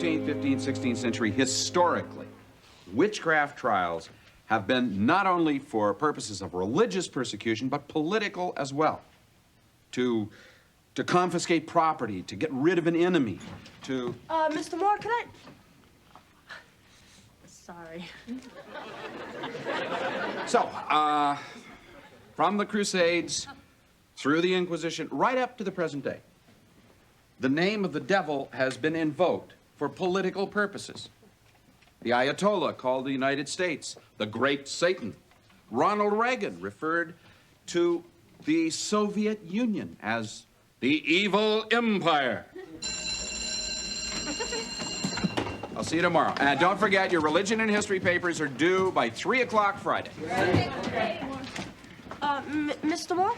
14th, 15th, 16th century, historically, witchcraft trials have been not only for purposes of religious persecution, but political as well. To confiscate property, to get rid of an enemy, to... Mr. Moore, can I... Sorry. So, from the Crusades, through the Inquisition, right up to the present day, the name of the devil has been invoked for political purposes. The Ayatollah called the United States the Great Satan. Ronald Reagan referred to the Soviet Union as the Evil Empire. I'll see you tomorrow. And don't forget, your religion and history papers are due by 3 o'clock Friday. Mr. Moore?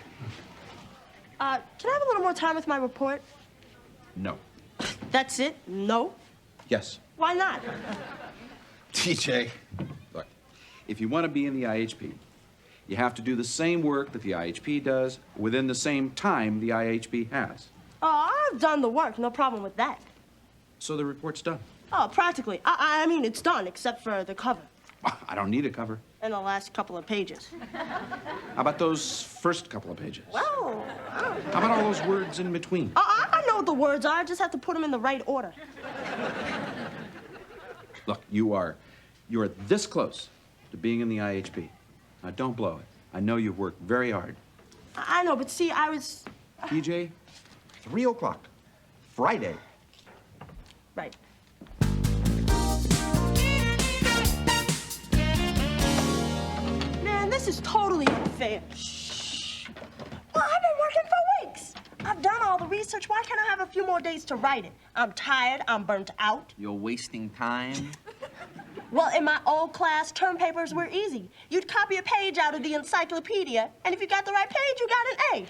Can I have a little more time with my report? No. That's it? No? Yes. Why not? TJ, look, if you want to be in the IHP, you have to do the same work that the IHP does within the same time the IHP has. Oh, I've done the work. No problem with that. So the report's done. Oh, practically. I mean, it's done, except for the cover. I don't need a cover. And the last couple of pages. How about those first couple of pages? Well, How about all those words in between? I know what the words are. I just have to put them in the right order. Look, you are this close to being in the IHP. Now, don't blow it. I know you've worked very hard. I know, but see, I was... TJ, 3 o'clock, Friday. Right. Man, this is totally unfair. Shh. Well, I've been working for weeks. I've done all the research. Why can't I have a few more days to write it? I'm tired. I'm burnt out. You're wasting time. Well, in my old class, term papers were easy. You'd copy a page out of the encyclopedia, and if you got the right page, you got an A.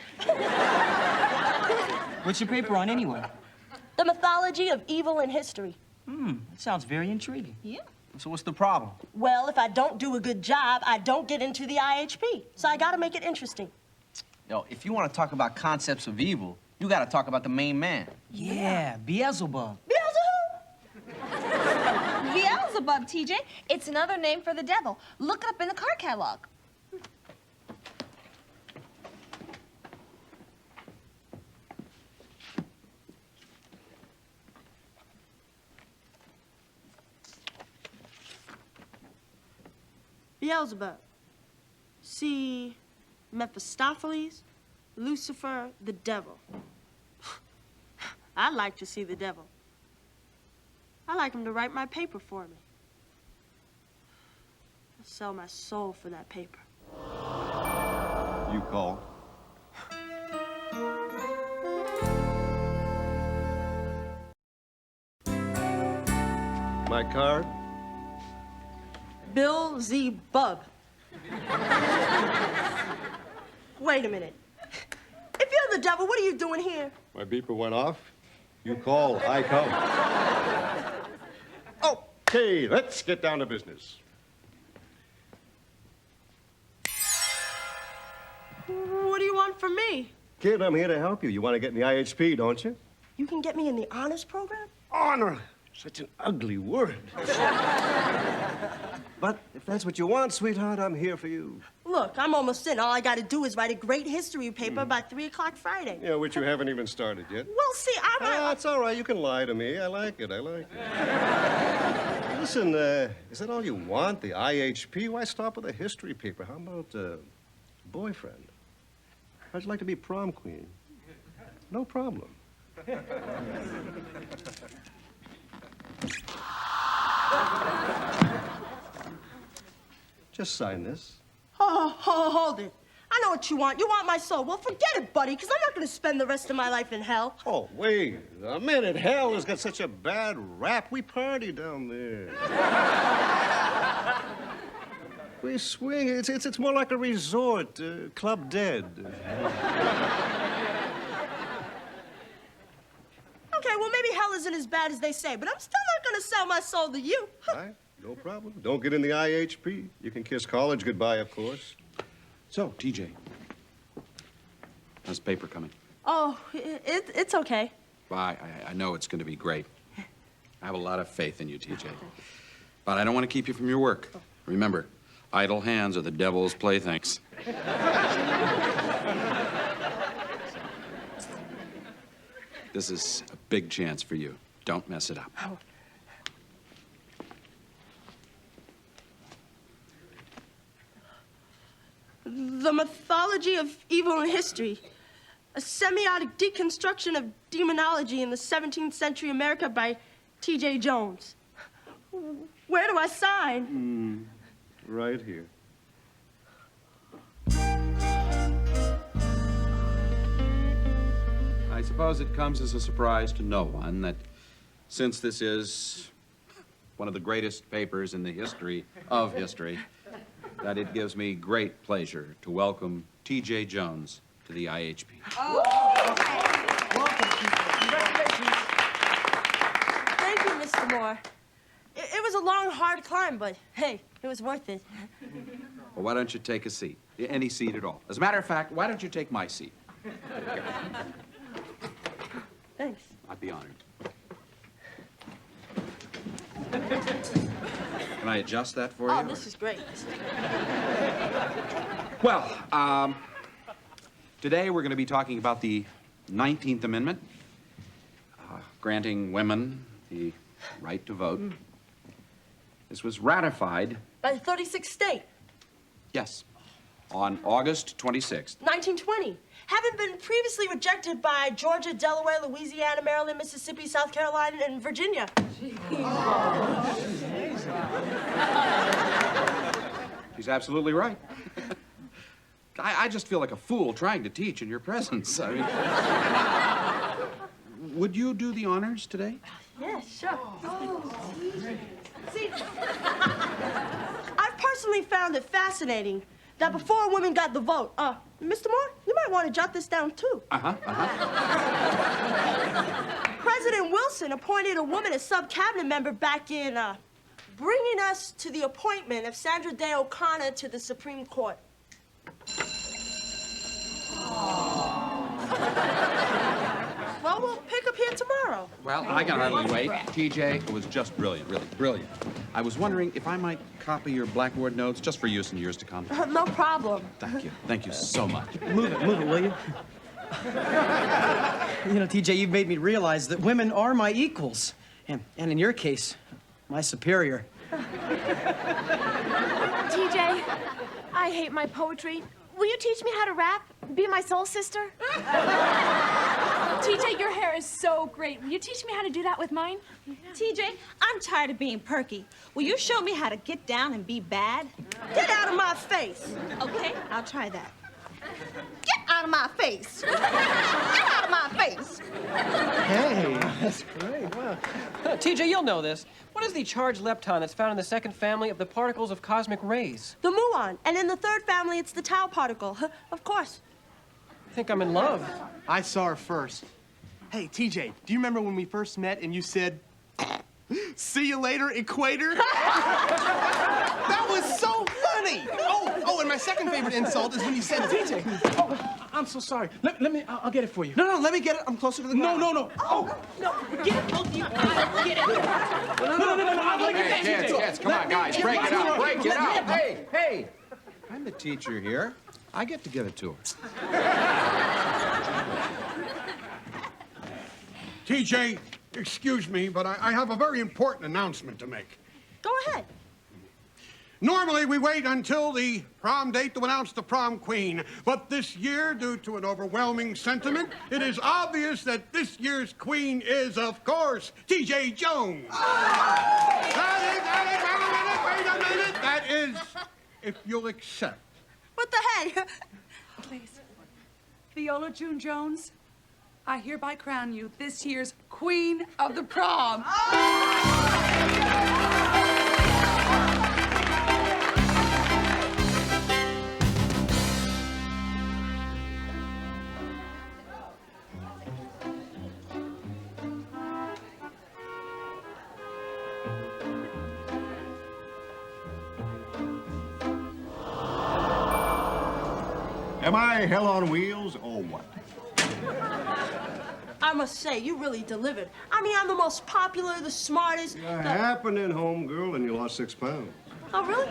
What's your paper on anyway? The mythology of evil in history. That sounds very intriguing. Yeah. So what's the problem? Well, if I don't do a good job, I don't get into the IHP. So I gotta make it interesting. Yo, if you want to talk about concepts of evil, you got to talk about the main man. Yeah, Beelzebub. Beelzebub? Beelzebub, TJ. It's another name for the devil. Look it up in the card catalog. Beelzebub. See Mephistopheles, Lucifer, the devil. I'd like to see the devil. I'd like him to write my paper for me. I'd sell my soul for that paper. You called? My card? Bill Z. Bub. Wait a minute. If you're the devil, what are you doing here? My beeper went off. You call, I come. Okay, let's get down to business. What do you want from me? Kid, I'm here to help you. You want to get in the IHP, don't you? You can get me in the honors program? Honor. Such an ugly word. But if that's what you want, sweetheart, I'm here for you. Look, I'm almost in. All I gotta do is write a great history paper by 3 o'clock Friday. Yeah, which you haven't even started yet. Well, see, It's all right. You can lie to me. I like it. Listen, is that all you want, the IHP? Why stop with a history paper? How about boyfriend? How'd you like to be prom queen? No problem. Just sign this. Hold it. I know what you want. You want my soul. Well, forget it, buddy, because I'm not going to spend the rest of my life in hell. Oh, wait a minute. Hell has got such a bad rap. We party down there. We swing. It's more like a resort. Club Dead. Okay, well, maybe hell isn't as bad as they say, but I'm still not going to sell my soul to you. All right, no problem. Don't get in the IHP. You can kiss college goodbye, of course. So, TJ, how's the paper coming? Oh, it's okay. Well, I know it's going to be great. I have a lot of faith in you, TJ. But I don't want to keep you from your work. Remember, idle hands are the devil's playthings. This is a big chance for you. Don't mess it up. The Mythology of Evil in History. A semiotic deconstruction of demonology in the 17th century America by T.J. Jones. Where do I sign? Right here. I suppose it comes as a surprise to no one that since this is one of the greatest papers in the history of history, that it gives me great pleasure to welcome T.J. Jones to the IHP. Thank you, Mr. Moore. It was a long, hard climb, but hey, it was worth it. Well, why don't you take a seat? Any seat at all. As a matter of fact, why don't you take my seat? Thanks. I'd be honored. Can I adjust that for you? Oh, this is great. Well, today we're going to be talking about the 19th Amendment, granting women the right to vote. This was ratified, By the 36th state, yes, on August 26th. 1920. Having been previously rejected by Georgia, Delaware, Louisiana, Maryland, Mississippi, South Carolina, and Virginia. She's absolutely right. I just feel like a fool trying to teach in your presence. I mean, would you do the honors today? Yeah, sure. See, I've personally found it fascinating that before women got the vote, Mr. Moore, you might want to jot this down too. President Wilson appointed a woman as sub-cabinet member back in, bringing us to the appointment of Sandra Day O'Connor to the Supreme Court. Well, we'll pick up here tomorrow. Well, I can hardly wait. TJ, it was just brilliant, really brilliant. I was wondering if I might copy your blackboard notes just for use in years to come. No problem. Thank you. Thank you so much. Move it, will you? You know, TJ, you've made me realize that women are my equals. And in your case, my superior. TJ, I hate my poetry. Will you teach me how to rap? Be my soul sister? TJ, your hair is so great. Will you teach me how to do that with mine? TJ, I'm tired of being perky. Will you show me how to get down and be bad? Get out of my face. Okay, I'll try that. Get out of my face. Get out of my face. Hey, that's great. Wow. TJ, you'll know this. What is the charged lepton that's found in the second family of the particles of cosmic rays? The muon. And in the third family, it's the tau particle. Of course. I think I'm in love. I saw her first. Hey, TJ, do you remember when we first met and you said, "See you later, equator"? That was so funny. Oh, and my second favorite insult is when you said, "TJ, oh, I'm so sorry. Let me, I'll get it for you." No, let me get it. I'm closer to the ground. No. Oh, no, get it, both of you. Get it. No, I'm gonna get that. Kids, come on, guys, break it up, break it up. Hey, I'm the teacher here. I get to give it to her. TJ, excuse me, but I have a very important announcement to make. Go ahead. Normally, we wait until the prom date to announce the prom queen. But this year, due to an overwhelming sentiment, it is obvious that this year's queen is, of course, T.J. Jones. Wait a minute. That is, if you'll accept. What the heck? Please. Viola June Jones, I hereby crown you this year's Queen of the Prom. Am I hell on wheels or what? I'm must say, you really delivered. I mean, I'm the most popular, the smartest. You're happening, homegirl, and you lost 6 pounds. Oh, really?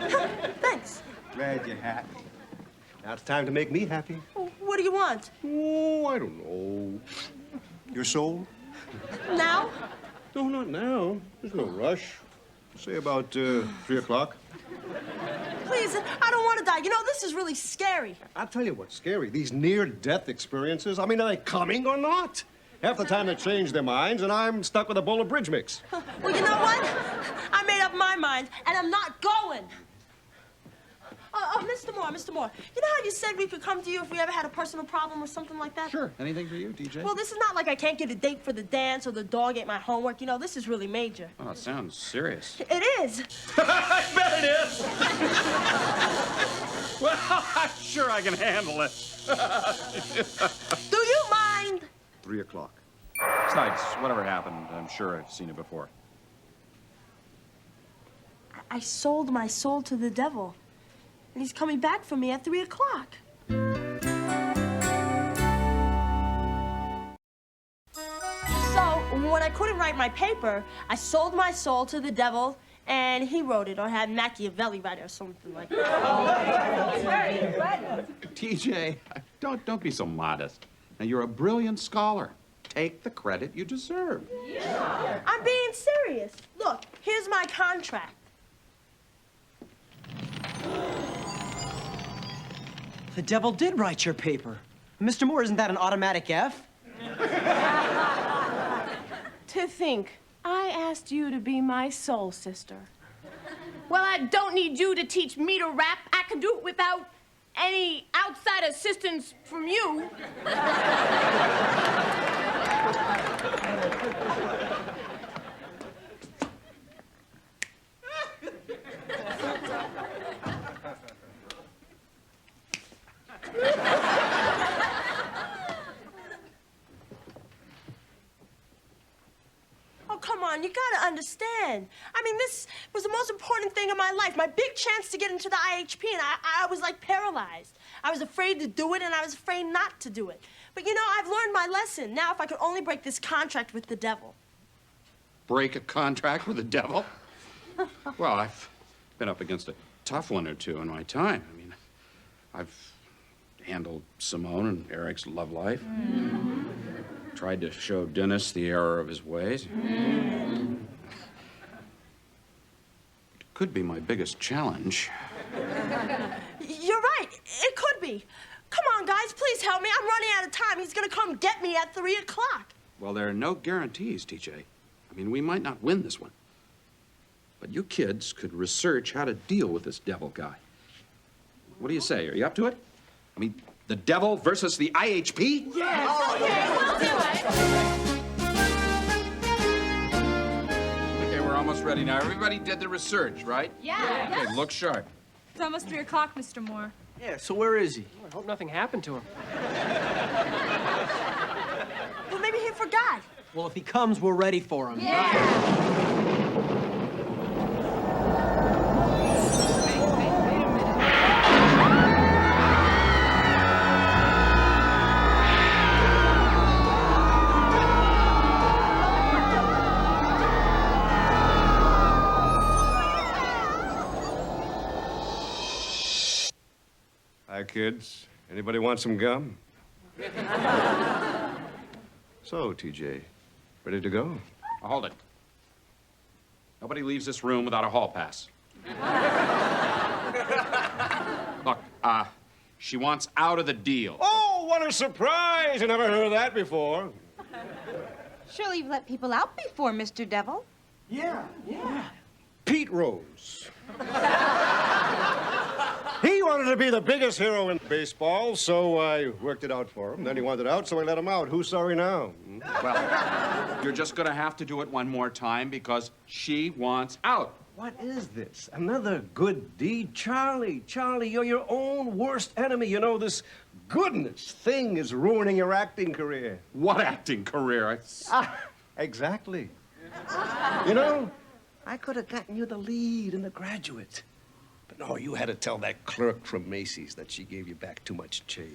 Thanks. Glad you're happy. Now it's time to make me happy. Well, what do you want? Oh, I don't know. Your soul? Now? No, not now. There's no rush. Say about 3 o'clock. Please, I don't want to die. You know, this is really scary. I'll tell you what's scary. These near-death experiences. I mean, are they coming or not? Half the time they change their minds, and I'm stuck with a bowl of bridge mix. Well, you know what? I made up my mind, and I'm not going. Mr. Moore, you know how you said we could come to you if we ever had a personal problem or something like that? Sure. Anything for you, TJ? Well, this is not like I can't get a date for the dance or the dog ate my homework. You know, this is really major. Oh, it sounds serious. It is. I bet it is. Well, I'm sure I can handle it. Do you mind? 3 o'clock. Besides, whatever happened, I'm sure I've seen it before. I sold my soul to the devil, and he's coming back for me at 3 o'clock. So, when I couldn't write my paper, I sold my soul to the devil, and he wrote it, or had Machiavelli write it, or something like that. TJ, don't be so modest. Now, you're a brilliant scholar. Take the credit you deserve. Yeah. I'm being serious. Look, here's my contract. The devil did write your paper. Mr. Moore, isn't that an automatic F? To think, I asked you to be my soul sister. Well, I don't need you to teach me to rap. I can do it without any outside assistance from you. Oh, come on, you gotta understand. I mean, this was the most important thing in my life, my big chance to get into the IHP, and I was like paralyzed. I was afraid to do it, and I was afraid not to do it. But you know, I've learned my lesson. Now, if I could only break this contract with the devil. Break a contract with the devil? Well, I've been up against a tough one or two in my time. I mean, I've handled Simone and Eric's love life. Tried to show Dennis the error of his ways. It could be my biggest challenge. You're right. It could be. Come on, guys, please help me. I'm running out of time. He's gonna come get me at 3 o'clock. Well, there are no guarantees, TJ. I mean, we might not win this one. But you kids could research how to deal with this devil guy. What do you say? Are you up to it? I mean, the devil versus the IHP? Yes. Okay, we'll do it. Okay, we're almost ready now. Everybody did the research, right? Yeah. Okay, look sharp. It's almost 3 o'clock, Mr. Moore. Yeah, so where is he? I hope nothing happened to him. Well, maybe he forgot. Well, if he comes, we're ready for him. Hi, kids. Anybody want some gum? So, TJ, ready to go? Hold it. Nobody leaves this room without a hall pass. Look, she wants out of the deal. Oh, what a surprise! I never heard of that before. Surely you've let people out before, Mr. Devil. Yeah. Pete Rose. He wanted to be the biggest hero in baseball, so I worked it out for him. Then he wanted out, so I let him out. Who's sorry now? Well, you're just gonna have to do it one more time because she wants out. What is this? Another good deed? Charlie, you're your own worst enemy. You know, this goodness thing is ruining your acting career. What acting career? Exactly. You know, I could have gotten you the lead in The Graduate. But no, you had to tell that clerk from Macy's that she gave you back too much change.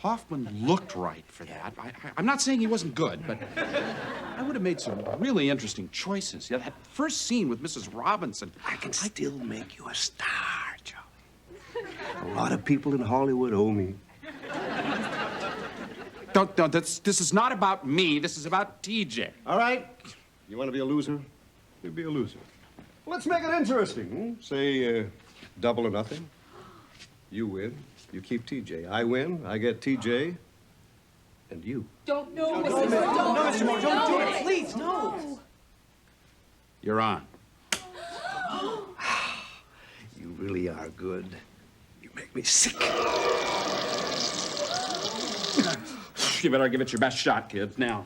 Hoffman looked right for that. I'm not saying he wasn't good, but I would have made some really interesting choices. Yeah, that first scene with Mrs. Robinson. I can still make you a star, Charlie. A lot of people in Hollywood owe me. Don't, this is not about me. This is about TJ. All right. You want to be a loser? You be a loser. Let's make it interesting. Say double or nothing. You win. You keep TJ. I win. I get TJ. And you. Don't No, Mr. Moore, don't do it. Please, no. You're on. You really are good. You make me sick. You better give it your best shot, kids. Now.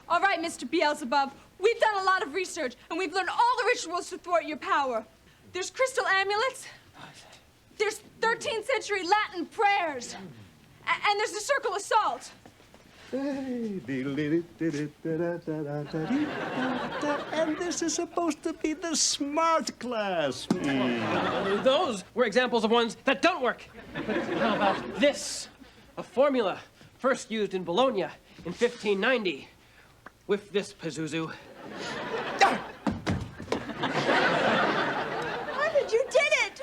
All right, Mr. Beelzebub. We've done a lot of research, and we've learned all the rituals to thwart your power. There's crystal amulets. There's 13th century Latin prayers. And there's the circle assault. And this is supposed to be the smart class. Those were examples of ones that don't work. But how about this? A formula first used in Bologna in 1590 with this Pazuzu. Harvard, you did it!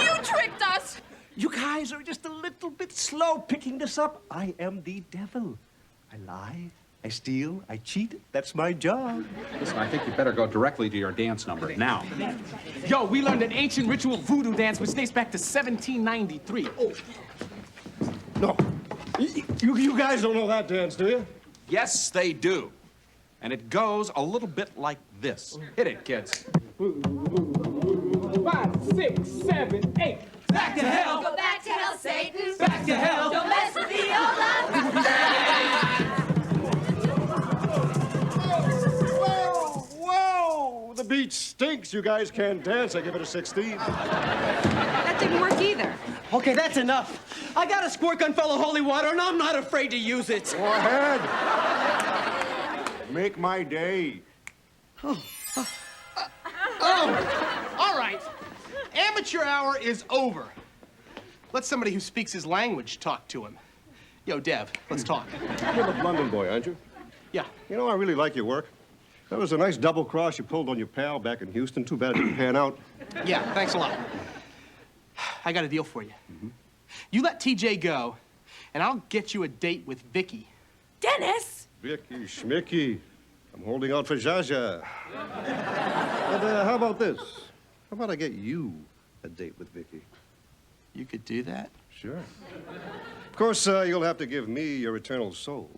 You tricked us! You guys are just a little bit slow picking this up. I am the devil. I lie, I steal, I cheat. That's my job. Listen, I think you better go directly to your dance number now. Yo, we learned an ancient ritual voodoo dance which dates back to 1793. Oh. No. You guys don't know that dance, do you? Yes, they do. And it goes a little bit like this. Hit it, kids. 5, 6, 7, 8. Back to hell. Go back to hell, Satan. Back to hell. Don't mess with the old life. Whoa! The beach stinks. You guys can't dance. I give it a 16. That didn't work either. Okay, that's enough. I got a squirt gun full of holy water, and I'm not afraid to use it. Go ahead. Make my day. Oh, all right. Amateur hour is over. Let somebody who speaks his language talk to him. Yo, Dev, let's talk. You're the London boy, aren't you? Yeah. You know, I really like your work. That was a nice double cross you pulled on your pal back in Houston. Too bad it didn't pan out. Yeah, thanks a lot. I got a deal for you. You let TJ go, and I'll get you a date with Vicky. Dennis! Vicky Schmicky. I'm holding out for Zsa. And how about this? How about I get you a date with Vicky? You could do that? Sure. Of course, you'll have to give me your eternal soul.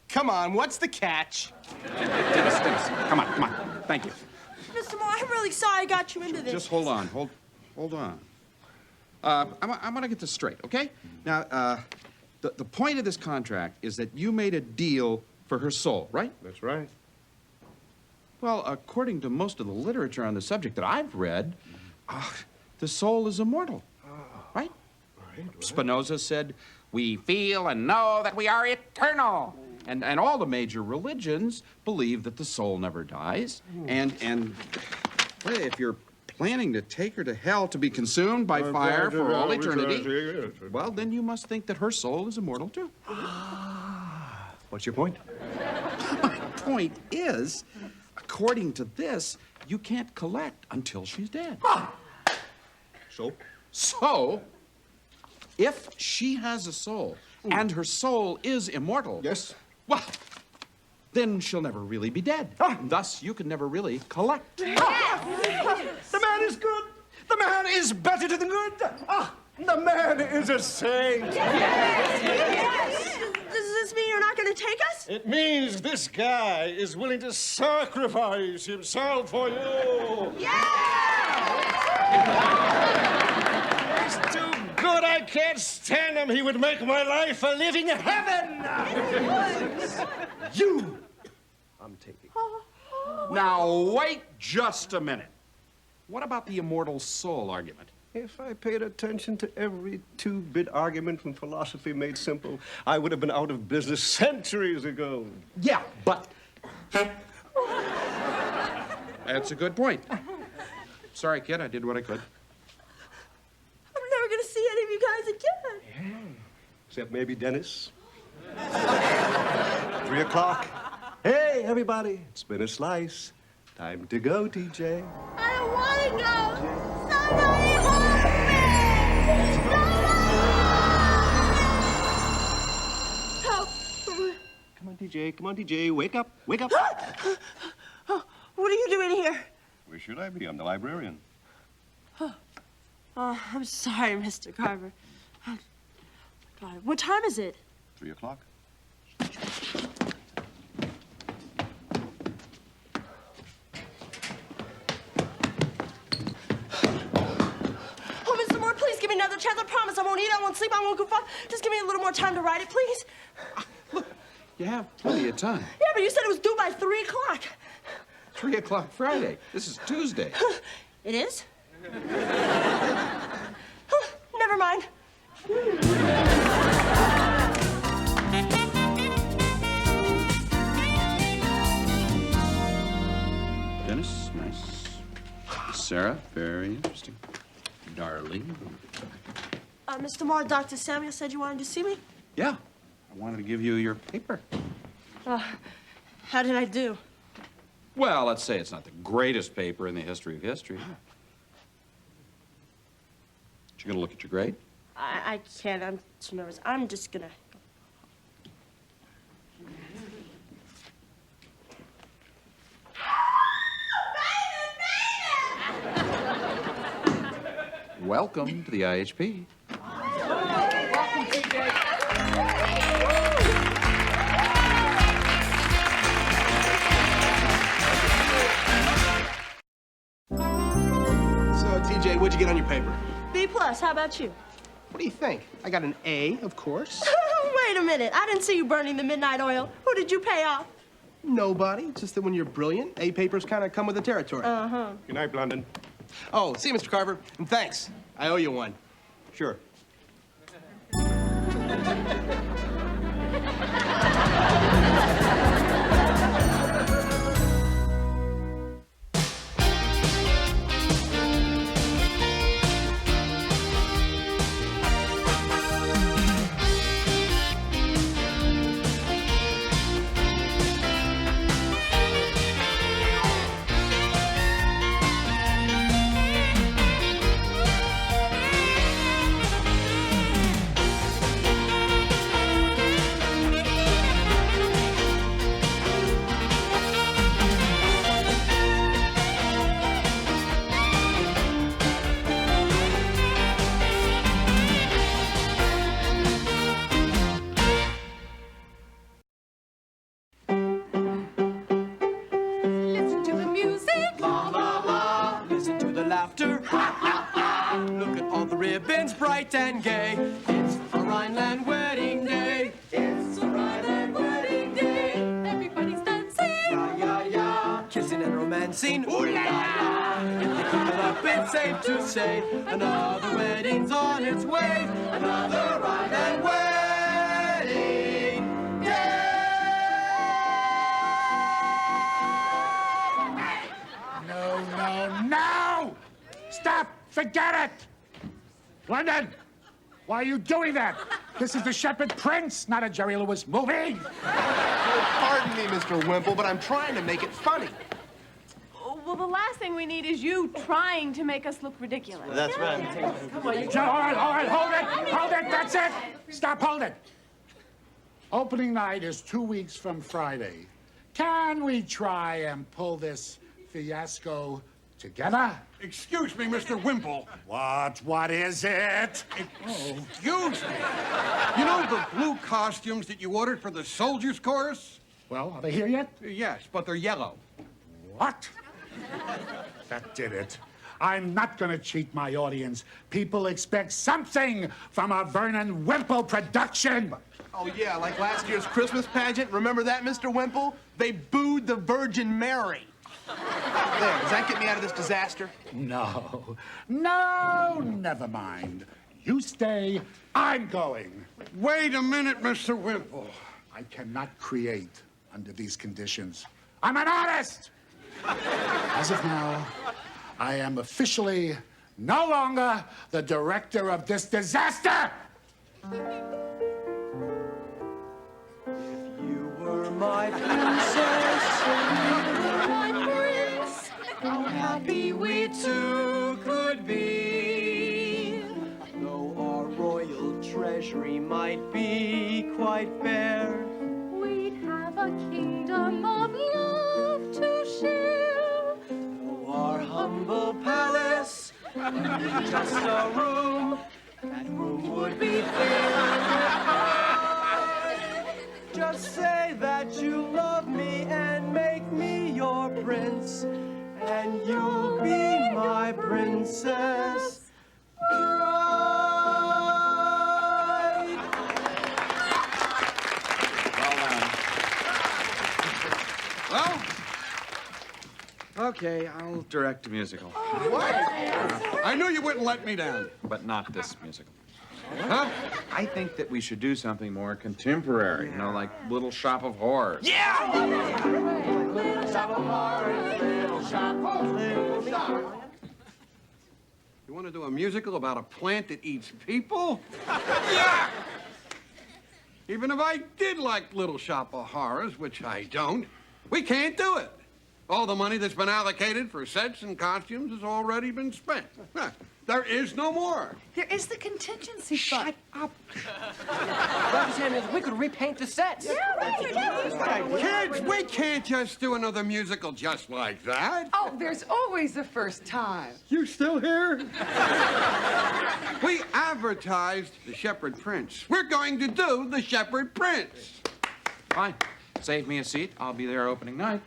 Come on, what's the catch? Dennis, come on. Thank you. Mr. Moore, I'm really sorry I got you into this. Just hold on. Hold on. I'm gonna get this straight, okay? Now, the point of this contract is that you made a deal for her soul, right? That's right. Well, according to most of the literature on the subject that I've read, the soul is immortal, right? Right. Spinoza said, "We feel and know that we are eternal." And all the major religions believe that the soul never dies. And well, if you're planning to take her to hell to be consumed by fire for all eternity, well, then you must think that her soul is immortal too. What's your point? My point is, according to this, you can't collect until she's dead. So, if she has a soul and her soul is immortal, Yes. well, then she'll never really be dead. Thus, you can never really collect. The man is good. The man is better than good. The man is a saint. Does this mean you're not going to take us? It means this guy is willing to sacrifice himself for you. He's too good. I can't stand him. He would make my life a living heaven. You, I'm taking. Now, wait just a minute. What about the immortal soul argument? If I paid attention to every two-bit argument from philosophy made simple, I would have been out of business centuries ago. Yeah, but... That's a good point. Sorry, kid, I did what I could. I'm never gonna see any of you guys again. Except maybe Dennis. 3 o'clock. Hey, everybody, it's been a slice. Time to go, TJ. I don't wanna go. Somebody help me! Help! Come on, TJ. Come on, TJ. Wake up. Wake up. What are you doing here? Where should I be? I'm the librarian. Oh, I'm sorry, Mr. Carver. God, what time is it? 3 o'clock. Oh, Mr. Moore, please give me another chance. I promise I won't eat, I won't sleep, I won't goof off. Just give me a little more time to write it, please. Look, you have plenty of time. Yeah, but you said it was due by 3 o'clock. 3 o'clock Friday. This is Tuesday. It is? Never mind. Dennis, nice. Sarah, very interesting. Darling. Mr. Moore, Dr. Samuel said you wanted to see me? Yeah, I wanted to give you your paper. How did I do? Well, let's say it's not the greatest paper in the history of history. You gonna look at your grade? I can't. I'm too nervous. I'm just gonna... Welcome to the IHP. Welcome, TJ. So, TJ, what'd you get on your paper? B+, how about you? What do you think? I got an A, of course. Wait a minute. I didn't see you burning the midnight oil. Who did you pay off? Nobody. Just that when you're brilliant, A papers kind of come with the territory. Good night, London. Oh, see you, Mr. Carver. And thanks. I owe you one. Sure. Listen to the music. La la la, listen to the laughter. Ha ha ha, look at all the ribbons bright and gay. It's a Rhineland wedding day. It's a Rhineland wedding day. Everybody's dancing. Yeah, yeah, yeah, kissing and romancing. Ooh la la, if they keep it up, it's safe to say another wedding's on its way. Another Rhineland wedding day. No! Stop! Forget it! London, why are you doing that? This is the Shepherd Prince, not a Jerry Lewis movie. Pardon me, Mr. Wimple, but I'm trying to make it funny. Well, the last thing we need is you trying to make us look ridiculous. That's right. All right, hold it, that's it. Stop, hold it. Opening night is 2 weeks from Friday. Can we try and pull this fiasco together? Excuse me, Mr. Wimple. What is it? Excuse me. You know the blue costumes that you ordered for the soldiers' chorus? Well, are they here yet? Yes, but they're yellow. What? That did it. I'm not gonna cheat my audience. People expect something from a Vernon Wimple production. Oh, yeah, like last year's Christmas pageant. Remember that, Mr. Wimple? They booed the Virgin Mary. There, does that get me out of this disaster? No, no, never mind. You stay, I'm going. Wait a minute, Mr. Wimple. I cannot create under these conditions. I'm an artist! As of now, I am officially no longer the director of this disaster! You were my princess, and you were my prince. How happy we two could be. Though our royal treasury might be quite bare, We'd have a kingdom of love to share. though our humble palace would be just a room, that room would be filled with love. Just say that you love me and make me your prince, and you'll be my princess bride. Well, okay, I'll direct a musical. What? I knew you wouldn't let me down. But not this musical. Huh? I think that we should do something more contemporary, you know, like Little Shop of Horrors. You want to do a musical about a plant that eats people? Yeah! Even if I did like Little Shop of Horrors, which I don't, we can't do it. All the money that's been allocated for sets and costumes has already been spent. Huh. There is no more. There is the contingency fund. Representative, we could repaint the sets. Kids, we can't just do another musical just like that. Oh, there's always a first time. You still here? We advertised The Shepherd Prince. We're going to do The Shepherd Prince. Fine. Save me a seat. I'll be there opening night.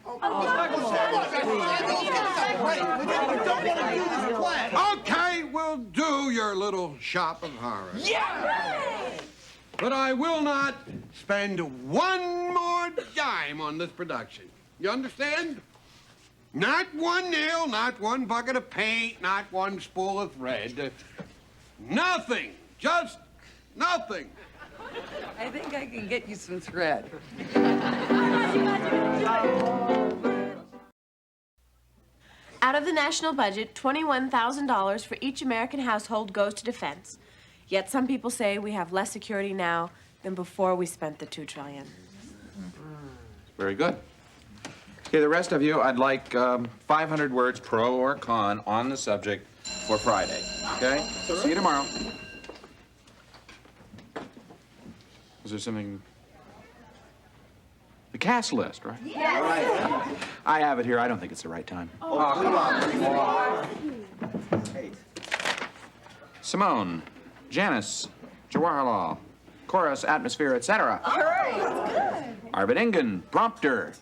Okay, we'll do your Little Shop of Horrors. Yeah! But I will not spend one more dime on this production. You understand? Not one nail, not one bucket of paint, not one spool of thread. Nothing. Just nothing. I think I can get you some thread. Out of the national budget, $21,000 for each American household goes to defense. Yet some people say we have less security now than before we spent the $2 trillion. Very good. Okay, the rest of you, I'd like 500 words pro or con on the subject for Friday. Okay? See you tomorrow. Is there something? The cast list, right? Yes. I have it here. I don't think it's the right time. Oh, come on. Simone, Janice, Jawaharlal, chorus, atmosphere, etc. All right. Arvid Ingen, prompter.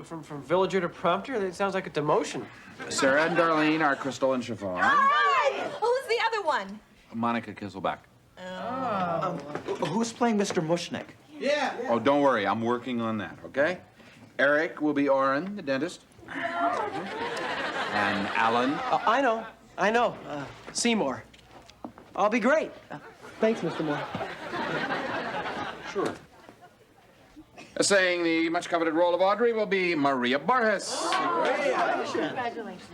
From villager to prompter? That sounds like a demotion. Sarah and Darlene are Crystal and Chiffon. All right. Who's the other one? Monica Kisselback. Who's playing Mr. Mushnick? Yeah. Oh, don't worry. I'm working on that, okay? Eric will be Oren, the dentist. And Alan. I know. Seymour. I'll be great. Thanks, Mr. Moore. Sure. Saying the much coveted role of Audrey will be Maria Borges. Congratulations.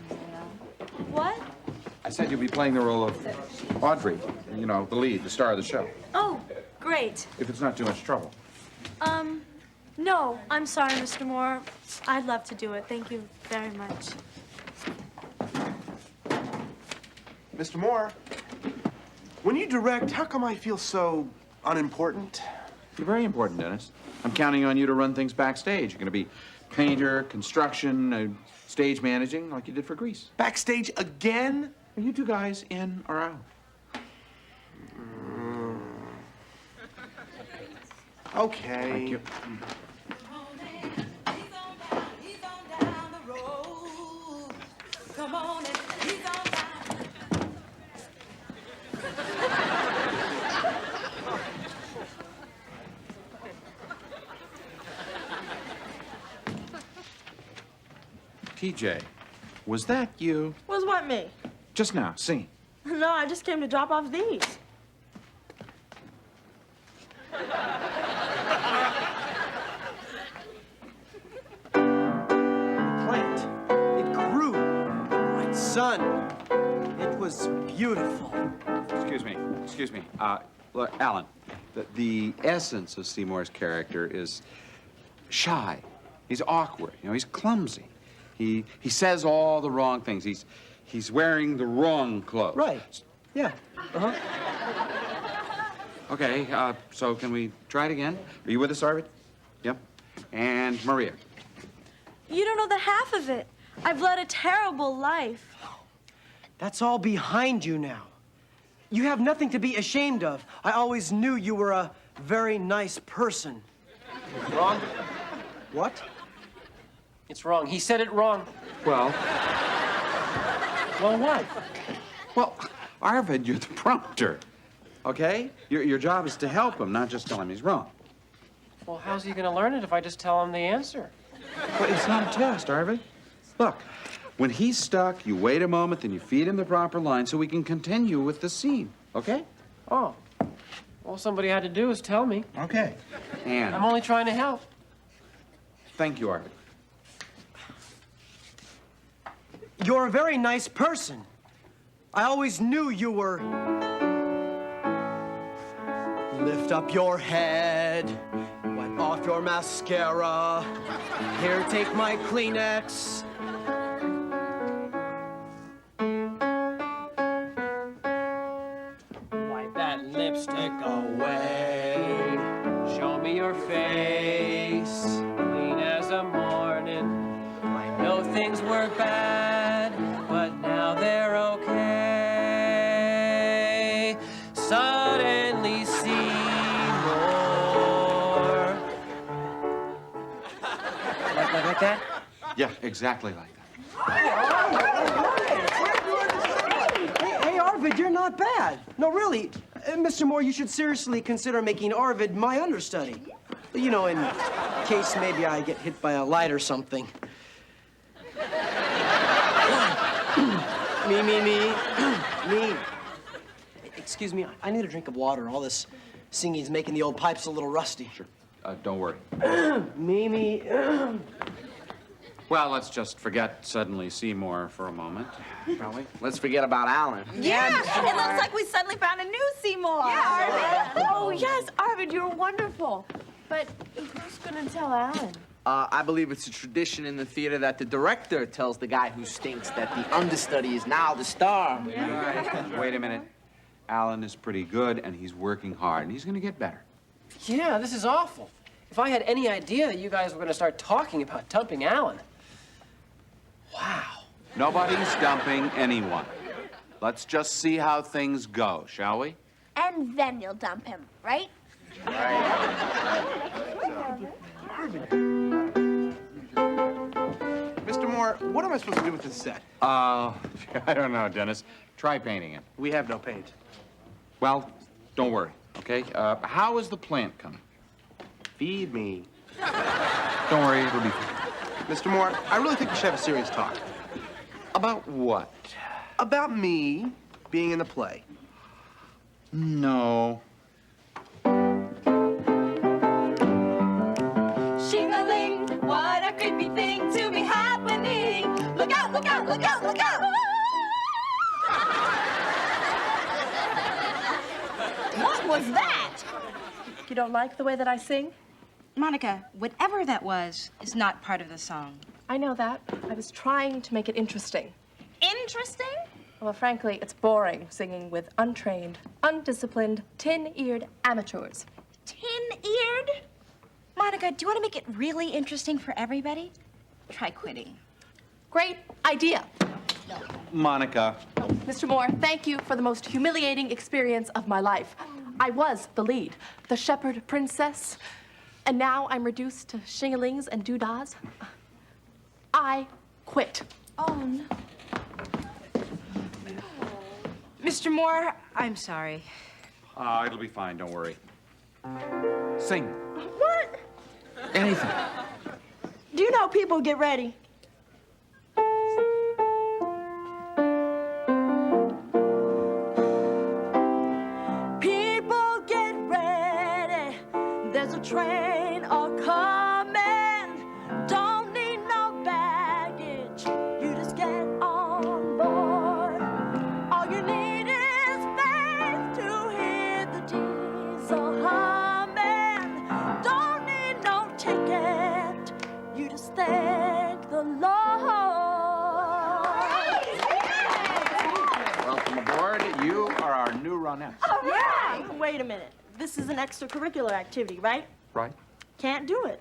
What? I said you'll be playing the role of Audrey. You know, the lead, the star of the show. Oh, great. If it's not too much trouble. No, I'm sorry, Mr. Moore. I'd love to do it. Thank you very much. Mr. Moore, when you direct, how come I feel so unimportant? You're very important, Dennis. I'm counting on you to run things backstage. You're going to be painter, construction, stage managing, like you did for Grease. Backstage again? Are you two guys in or out? Okay. Thank you. Come on and he's on down. TJ, was that you? Was what, me? Just now, singing. No, I just came to drop off these. Plant. It grew. Bright sun. It was beautiful. Excuse me. Look, Alan, the essence of Seymour's character is shy. He's awkward. You know, he's clumsy. He says all the wrong things. He's wearing the wrong clothes. Right. Yeah. Uh-huh. Okay, so can we try it again? Are you with us, Arvid? Yep. And Maria. You don't know the half of it. I've led a terrible life. That's all behind you now. You have nothing to be ashamed of. I always knew you were a very nice person. Wrong. What? It's wrong. He said it wrong. Well, What? well, Arvid, you're the prompter, okay? Your job is to help him, not just tell him he's wrong. Well, how's he gonna learn it if I just tell him the answer? But it's not a test, Arvid. Look, when he's stuck, you wait a moment, then you feed him the proper line so we can continue with the scene, okay? Oh. All somebody had to do is tell me. Okay. And I'm only trying to help. thank you, Arvid. You're a very nice person. I always knew you were. Lift up your head, wipe off your mascara. Here, take my Kleenex. Wipe that lipstick away. Show me your face, clean as a morning. I know things were bad, but now they're okay. Suddenly see more. Like that? Yeah, exactly like that. Hey, Arvid, you're not bad. No, really. Mr. Moore, you should seriously consider making Arvid my understudy. You know, in case maybe I get hit by a light or something. Me. Excuse me, I need a drink of water. All this singing's making the old pipes a little rusty. Sure. Don't worry. Mimi. Well, let's just forget Suddenly Seymour for a moment, shall we? Let's forget about Alan. Yeah, it looks like we suddenly found a new Seymour. Oh, yes, Arvid, you're wonderful. But who's gonna tell Alan? I believe it's a tradition in the theater that the director tells the guy who stinks that the understudy is now the star. Wait a minute. Alan is pretty good, and he's working hard, and he's going to get better. Yeah, this is awful. If I had any idea that you guys were gonna start talking about dumping Alan. Wow. Nobody's dumping anyone. Let's just see how things go, shall we? And then you'll dump him, right? Mr. Moore, what am I supposed to do with this set? I don't know, Dennis. Try painting it. We have no paint. Well, don't worry, okay? How is the plant coming? Feed me. Don't worry, it'll be fine. Mr. Moore, I really think we should have a serious talk. About what? About me being in the play. No. Shing-a-ling, what a creepy thing to be happening. Look out, look out, look out, look out. What was that? You don't like the way that I sing? Monica, whatever that was is not part of the song. I know that. I was trying to make it interesting. Interesting? Well, frankly, it's boring singing with untrained, undisciplined, tin-eared amateurs. Tin-eared? Monica, do you want to make it really interesting for everybody? Try quitting. Great idea. Monica. Mr. Moore, thank you for the most humiliating experience of my life. I was the lead, the shepherd princess, and now I'm reduced to shing-a-lings and doo-dahs. I quit. Oh, no. Mr. Moore, I'm sorry. It'll be fine, don't worry. Sing. What? Anything. Do you know people get ready? train or coming. Don't need no baggage. You just get on board. All you need is faith to hear the diesel humming. Don't need no ticket. You just thank the Lord. Welcome aboard. You are our new Ronettes. All right. Wait a minute. This is an extracurricular activity, right? Right? Can't do it.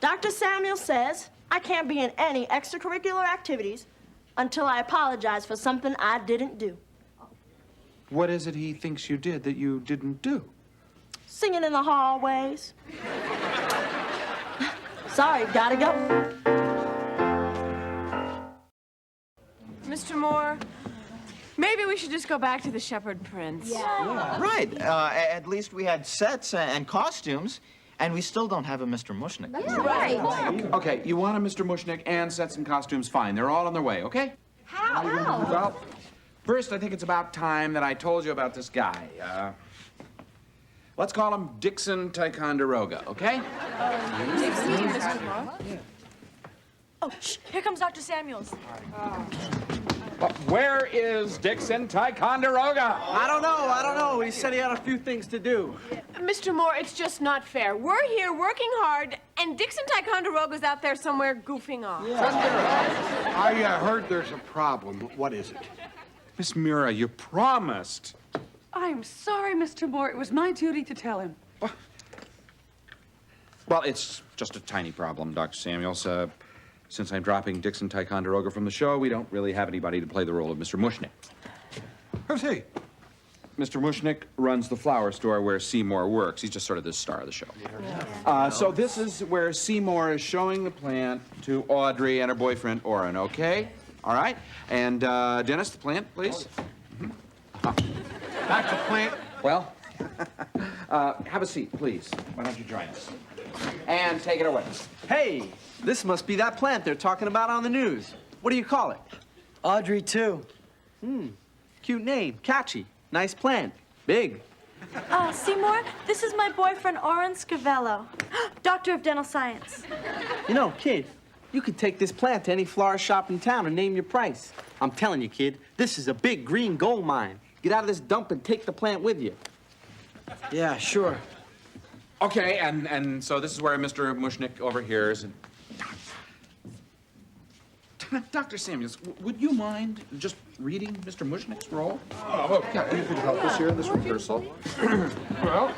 Dr. Samuel says I can't be in any extracurricular activities until I apologize for something I didn't do. What is it he thinks you did that you didn't do? Singing in the hallways. Sorry, gotta go. Mr. Moore, maybe we should just go back to the Shepherd Prince. Right. At least we had sets and costumes, and we still don't have a Mr. Mushnick. Okay, you want a Mr. Mushnick and sets and costumes? Fine. They're all on their way, okay? How? Well, first, I think it's about time that I told you about this guy. Let's call him Dixon Ticonderoga, okay? Mr. Moore? Oh, shh, here comes Dr. Samuels. Where is Dixon Ticonderoga? I don't know. He said he had a few things to do. Mr. Moore, it's just not fair. We're here working hard, and Dixon Ticonderoga's out there somewhere goofing off. I heard there's a problem. What is it? Miss Mura, you promised. I'm sorry, Mr. Moore. It was my duty to tell him. Well, it's just a tiny problem, Dr. Samuels. Since I'm dropping Dixon Ticonderoga from the show, we don't really have anybody to play the role of Mr. Mushnick. Who's he? Mr. Mushnick runs the flower store where Seymour works. He's just sort of the star of the show. So this is where Seymour is showing the plant to Audrey and her boyfriend, Orrin, okay? All right? And, Dennis, the plant, please. Back to plant. Well, have a seat, please. Why don't you join us? And take it away. Hey, this must be that plant they're talking about on the news. What do you call it? Audrey 2. Cute name. Catchy. Nice plant. Big. Seymour, this is my boyfriend, Orrin Scavello, Doctor of Dental Science. You know, kid, you could take this plant to any florist shop in town and name your price. I'm telling you, kid, this is a big green gold mine. Get out of this dump and take the plant with you. Yeah, sure. Okay, and so this is where Mr. Mushnick overhears. And Dr. Samuels, would you mind just reading Mr. Mushnick's role? Oh, Yeah, you could help us here in this rehearsal. Well,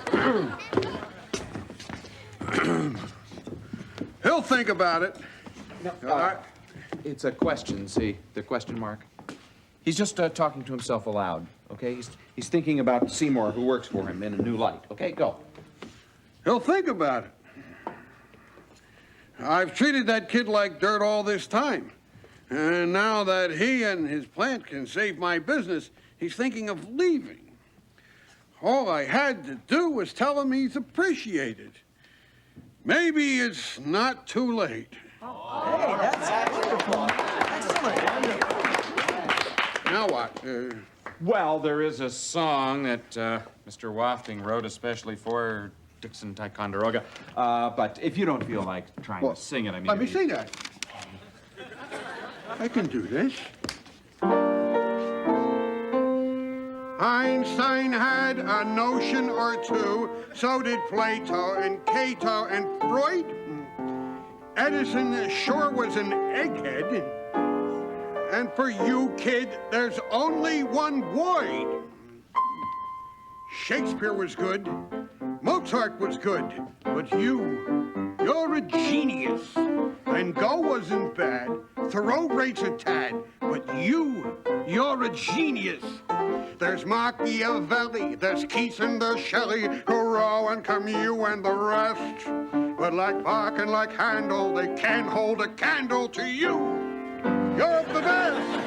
he'll think about it. It's a question, see? The question mark. He's just talking to himself aloud, okay? He's thinking about Seymour, who works for him, in a new light. Okay, go. He'll think about it. I've treated that kid like dirt all this time. And now that he and his plant can save my business, he's thinking of leaving. All I had to do was tell him he's appreciated. Maybe it's not too late. Hey, that's wonderful. Excellent. Now what? Well, there is a song that Mr. Wafting wrote especially for Dixon Ticonderoga. But if you don't feel like trying to sing it, I mean... Let me sing that. I can do this. Einstein had a notion or two, so did Plato and Cato and Freud. Edison sure was an egghead. And for you, kid, there's only one void. Shakespeare was good, Mozart was good, but you're a genius. Van Gogh wasn't bad, Thoreau rates a tad, but you're a genius. There's Machiavelli, there's Keats and there's Shelley, Thoreau and Camus and the rest. But like Bach and like Handel, they can't hold a candle to you. You're the best.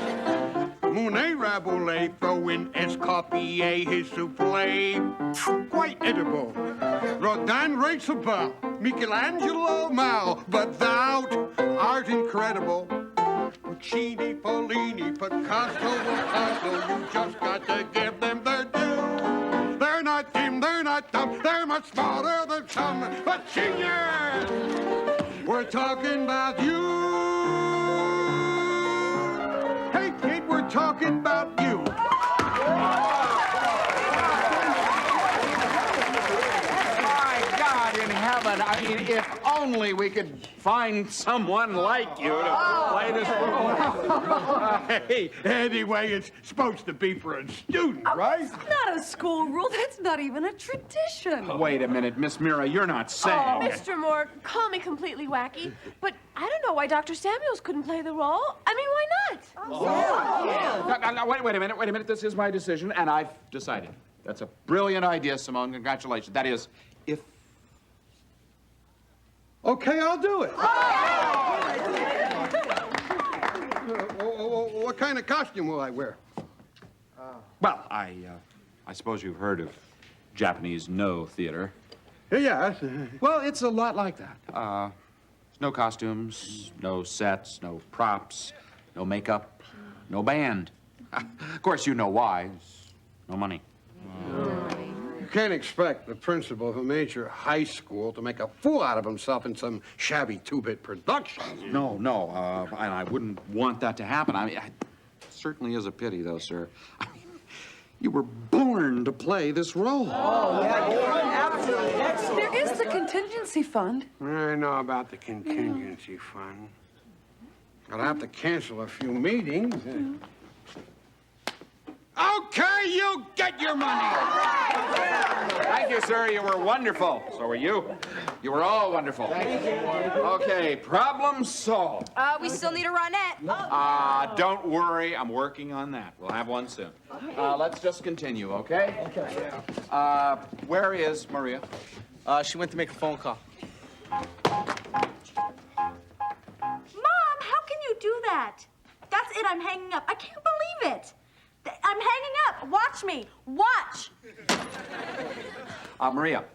Monet, Rabelais, throw in Escoffier, his souffle, quite edible. Rodin rates a bow, Michelangelo Mao, but thou art incredible. Puccini, Fellini, Picasso, you just got to give them their due. They're not dim, they're not dumb, they're my much smarter than some, but genius. We're talking about you. Hey, kid, we're talking about you. My God in heaven, I mean, if only we could find someone like you to play this role. Hey, anyway, it's supposed to be for a student, right? It's not a school rule. That's not even a tradition. Wait a minute, Miss Mira, you're not saying... Oh, Mr. Moore, call me completely wacky, but I don't know why Dr. Samuels couldn't play the role. I mean, why not? No, wait a minute. This is my decision, and I've decided. That's a brilliant idea, Simone. Congratulations. That is, if... Okay, I'll do it. What kind of costume will I wear? Well, I suppose you've heard of Japanese No theater. Yes. Well, it's a lot like that. No costumes, no sets, no props, no makeup, no band. Of course, you know why. There's no money. You can't expect the principal of a major high school to make a fool out of himself in some shabby two-bit production. No, and I wouldn't want that to happen. I mean, it certainly is a pity, though, sir. I mean, you were born to play this role. Oh, yeah, absolutely. There is the contingency fund. I know about the contingency fund. I'll have to cancel a few meetings. Okay, you get your money. Thank you, sir. You were wonderful. So were you. You were all wonderful. Thank you. Okay, problem solved. We still need a Ronette. Don't worry. I'm working on that. We'll have one soon. Let's just continue, okay? Okay. Where is Maria? She went to make a phone call. Mom, how can you do that? That's it. I'm hanging up. I can't believe it. I'm hanging up. Watch me. Watch. Maria,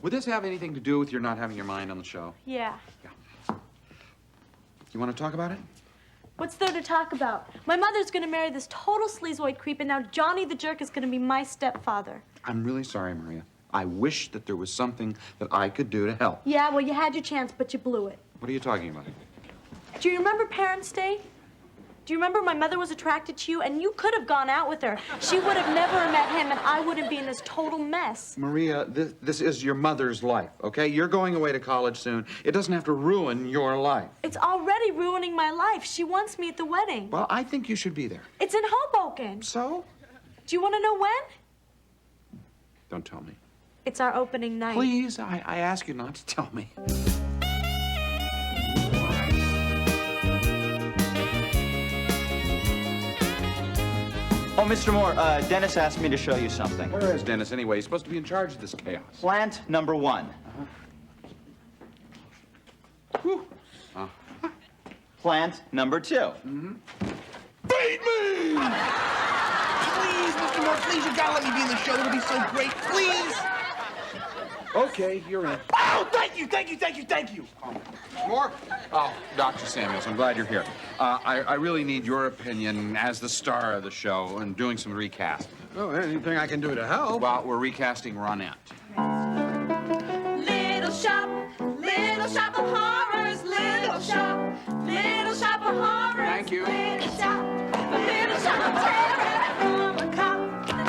would this have anything to do with your not having your mind on the show? Yeah. You want to talk about it? What's there to talk about? My mother's gonna marry this total sleazoid creep, and now Johnny the jerk is gonna be my stepfather. I'm really sorry, Maria. I wish that there was something that I could do to help. Yeah, well, you had your chance, but you blew it. What are you talking about? Do you remember Parents' Day? Do you remember my mother was attracted to you, and you could have gone out with her? She would have never met him, and I wouldn't be in this total mess. Maria, this is your mother's life, okay? You're going away to college soon. It doesn't have to ruin your life. It's already ruining my life. She wants me at the wedding. Well, I think you should be there. It's in Hoboken. So? Do you want to know when? Don't tell me. It's our opening night. Please, I ask you not to tell me. Oh, Mr. Moore, Dennis asked me to show you something. Where is Dennis anyway? He's supposed to be in charge of this chaos. Plant number 1. Plant number 2. Feed me! Please, Mr. Moore, please, you gotta let me be in the show. It'll be so great. Please. Okay, you're in. Oh, thank you. More? Oh, Dr. Samuels, I'm glad you're here. I really need your opinion as the star of the show and doing some recast. Oh, anything I can do to help. Well, we're recasting Ronette. Little shop of horrors, little shop of horrors. Thank you. Little shop of terror from a cop.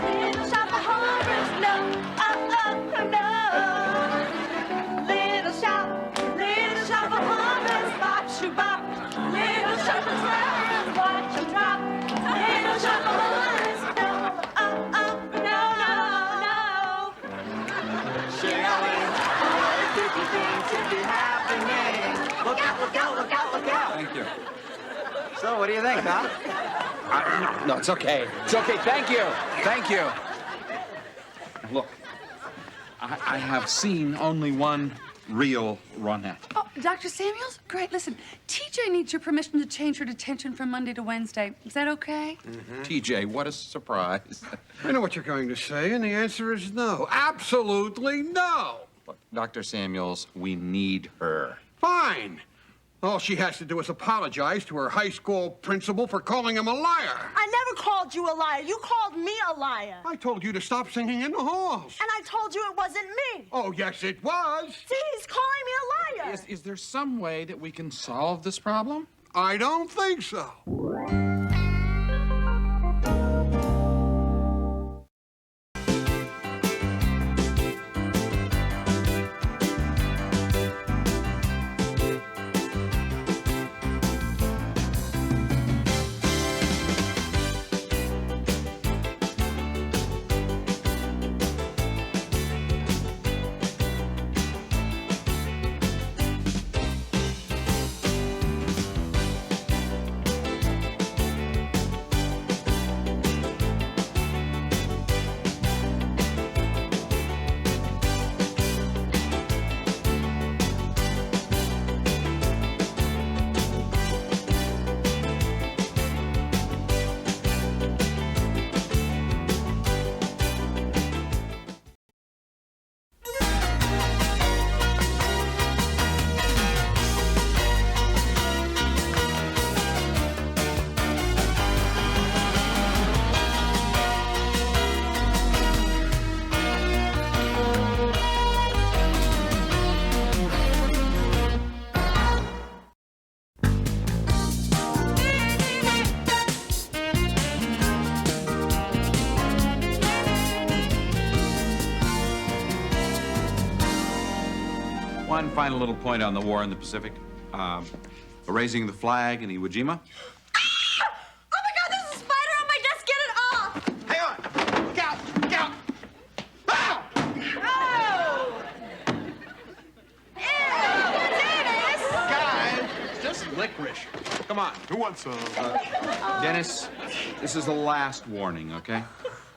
Little shop of horrors, no, no. Little shop of horrors, bop shoo bop. Little shop of terrors, watch 'em drop. Little shop of horrors, no, no. Spooky things to be happening. Look out. Thank you. So, what do you think, huh? No, it's okay. It's okay. Thank you. Look, I have seen only one real Ronette. Oh, Dr. Samuels? Great, listen. TJ needs your permission to change her detention from Monday to Wednesday. Is that okay? TJ, what a surprise. I know what you're going to say, and the answer is no. Absolutely no. Look, Dr. Samuels, we need her. Fine. All she has to do is apologize to her high school principal for calling him a liar. I never called you a liar. You called me a liar. I told you to stop singing in the halls. And I told you it wasn't me. Oh, yes, it was. See, he's calling me a liar. Is there some way that we can solve this problem? I don't think so. One final little point on the war in the Pacific. Raising the flag in Iwo Jima. Oh my God, there's a spider on my desk. Get it off. Hang on. Look out. Look out. Ow! Oh! Ew, Guys, it's just licorice. Come on. Who wants some? Dennis, this is the last warning, okay?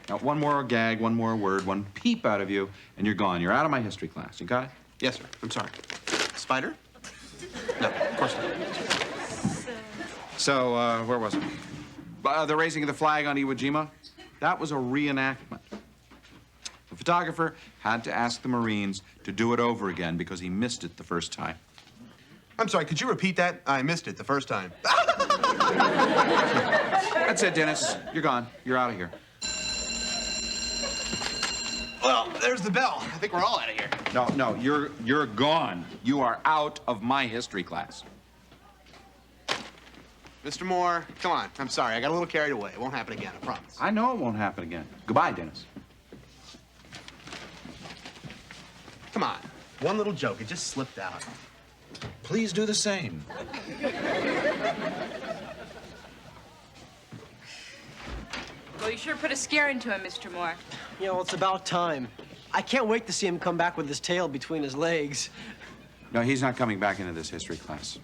Now, one more gag, one more word, one peep out of you, and you're gone. You're out of my history class. You got it? Yes, sir. I'm sorry. Spider? No, of course not. So, where was it? The raising of the flag on Iwo Jima? That was a reenactment. The photographer had to ask the Marines to do it over again because he missed it the first time. I'm sorry, could you repeat that? I missed it the first time. That's it, Dennis. You're gone. You're out of here. Well, there's the bell. I think we're all out of here. No, you're gone. You are out of my history class. Mr. Moore, come on. I'm sorry. I got a little carried away. It won't happen again, I promise. I know it won't happen again. Goodbye, Dennis. Come on. One little joke. It just slipped out. Please do the same. Well, you sure put a scare into him, Mr. Moore. You know, it's about time. I can't wait to see him come back with his tail between his legs. No, he's not coming back into this history class.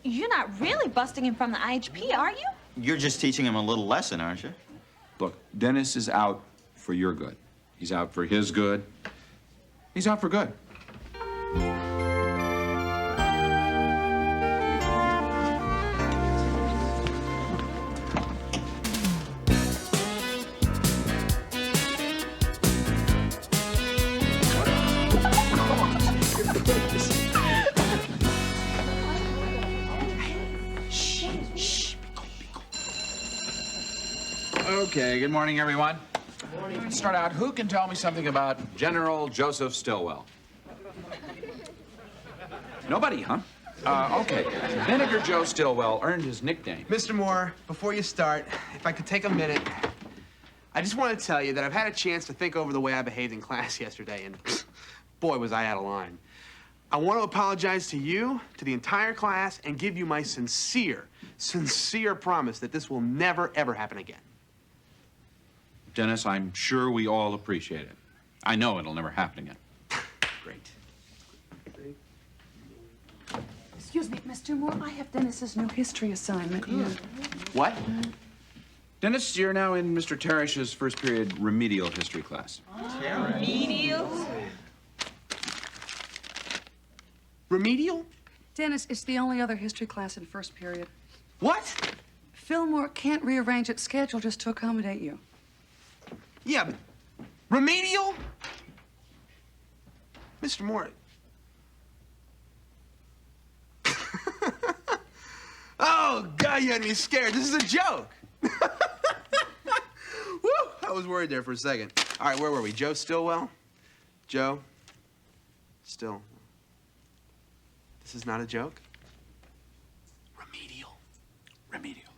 You're not really busting him from the IHP, are you? You're just teaching him a little lesson, aren't you? Look, Dennis is out for your good. He's out for his good. He's out for good. Okay, good morning, everyone. Good morning. Let's start out. Who can tell me something about General Joseph Stilwell? Nobody, huh? Okay. Vinegar Joe Stilwell earned his nickname. Mr. Moore, before you start, if I could take a minute, I just want to tell you that I've had a chance to think over the way I behaved in class yesterday, and boy, was I out of line. I want to apologize to you, to the entire class, and give you my sincere promise that this will never, ever happen again. Dennis, I'm sure we all appreciate it. I know it'll never happen again. Great. Excuse me, Mr. Moore, I have Dennis's new history assignment here. What? Dennis, you're now in Mr. Teresh's first period remedial history class. Remedial? Remedial? Dennis, it's the only other history class in first period. What? Fillmore can't rearrange its schedule just to accommodate you. Yeah, but remedial? Mr. Moore. Oh, God, you had me scared. This is a joke. Woo! I was worried there for a second. All right, where were we? Joe Stillwell? Joe? Still. This is not a joke? Remedial. Remedial.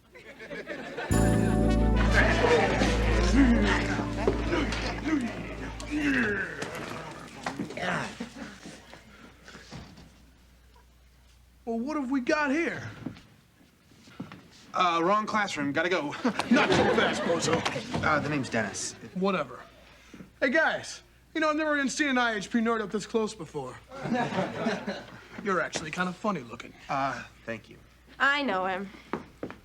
Well, what have we got here? Wrong classroom. Gotta go. Not so fast, Bozo. The name's Dennis. Whatever. Hey, guys. You know, I've never even seen an IHP nerd up this close before. You're actually kind of funny looking. Thank you. I know him.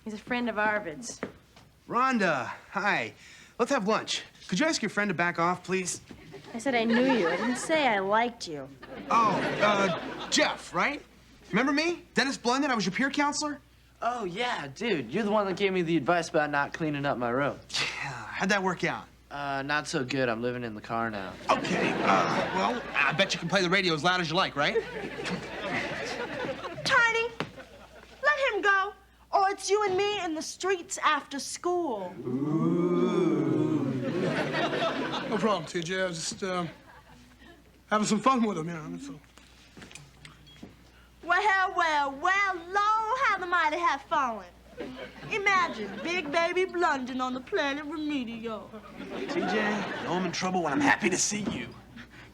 He's a friend of Arvid's. Rhonda, hi. Let's have lunch. Could you ask your friend to back off, please? I said I knew you. I didn't say I liked you. Oh, Jeff, right? Remember me? Dennis Blunden? I was your peer counselor? Oh, yeah, dude. You're the one that gave me the advice about not cleaning up my room. Yeah. How'd that work out? Not so good. I'm living in the car now. Okay. Well, I bet you can play the radio as loud as you like, right? Tiny, let him go, or it's you and me in the streets after school. No problem, TJ. I was just having some fun with him, you know. So. Well, Lord, how the mighty have fallen. Imagine Big Baby Blunden on the planet Remedio. TJ, I know I'm in trouble when I'm happy to see you.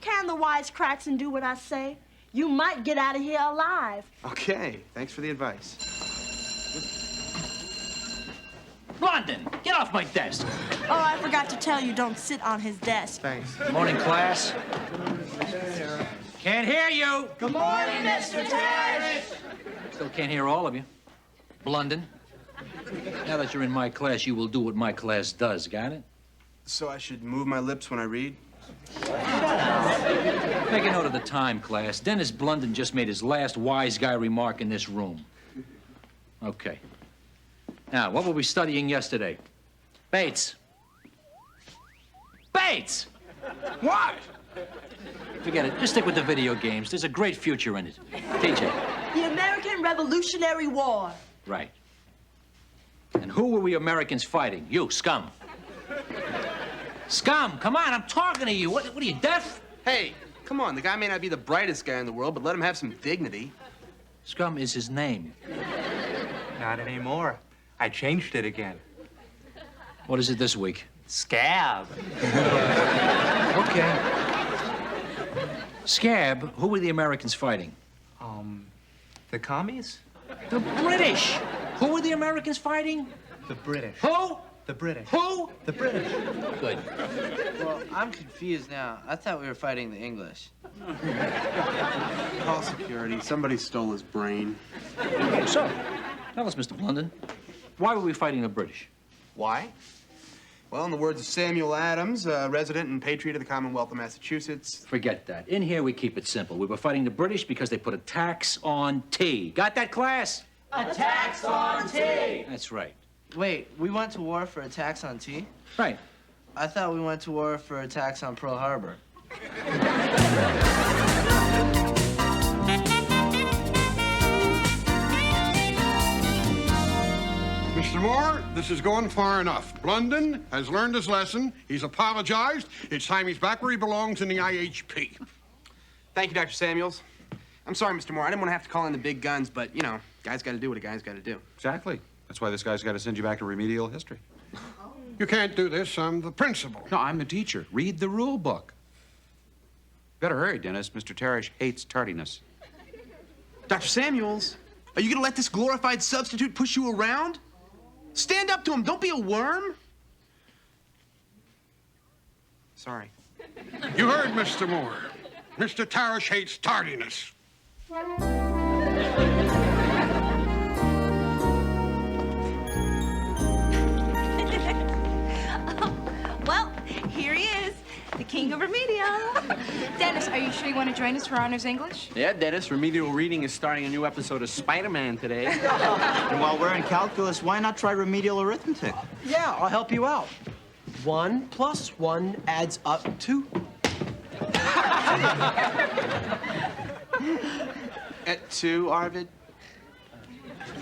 Can the wisecracks and do what I say? You might get out of here alive. Okay, thanks for the advice. Blunden, get off my desk. Oh, I forgot to tell you, don't sit on his desk. Thanks. Morning, class. Can't hear you. Good morning, Mr. Terry. Still can't hear all of you. Blunden. Now that you're in my class, you will do what my class does, got it? So I should move my lips when I read? Make a note of the time, class. Dennis Blunden just made his last wise guy remark in this room. Okay. Now, what were we studying yesterday? Bates. Bates! What? Forget it. Just stick with the video games. There's a great future in it. TJ. The American Revolutionary War. Right. And who were we Americans fighting? You, scum. Scum, come on, I'm talking to you. What are you, deaf? Hey, come on. The guy may not be the brightest guy in the world, but let him have some dignity. Scum is his name. Not anymore. I changed it again. What is it this week? Scab. Okay. Scab, who were the Americans fighting? The commies? The British. Who were the Americans fighting? The British. Who? The British. Who? The British. Good. Well, I'm confused now. I thought we were fighting the English. Call security. Somebody stole his brain. So, tell us, Mr. Blunden, why were we fighting the British? Why? Well, in the words of Samuel Adams, resident and patriot of the Commonwealth of Massachusetts. Forget that. In here, we keep it simple. We were fighting the British because they put a tax on tea. Got that, class? A tax on tea! That's right. Wait, we went to war for a tax on tea? Right. I thought we went to war for a tax on Pearl Harbor. Mr. Moore, this is going far enough. Blunden has learned his lesson. He's apologized. It's time he's back where he belongs in the IHP. Thank you, Dr. Samuels. I'm sorry, Mr. Moore. I didn't want to have to call in the big guns, but, you know, guy's got to do what a guy's got to do. Exactly. That's why this guy's got to send you back to remedial history. You can't do this. I'm the principal. No, I'm the teacher. Read the rule book. Better hurry, Dennis. Mr. Teresh hates tardiness. Dr. Samuels, are you going to let this glorified substitute push you around? Stand up to him. Don't be a worm. Sorry. You heard, Mr. Moore. Mr. Tarish hates tardiness. Well, here he is, the king of remedial. Dennis, are you sure you want to join us for Honors English? Yeah, Dennis, remedial reading is starting a new episode of Spider-Man today. And while we're in calculus, why not try remedial arithmetic? Yeah, I'll help you out. 1 + 1 adds up to... At 2, Arvid?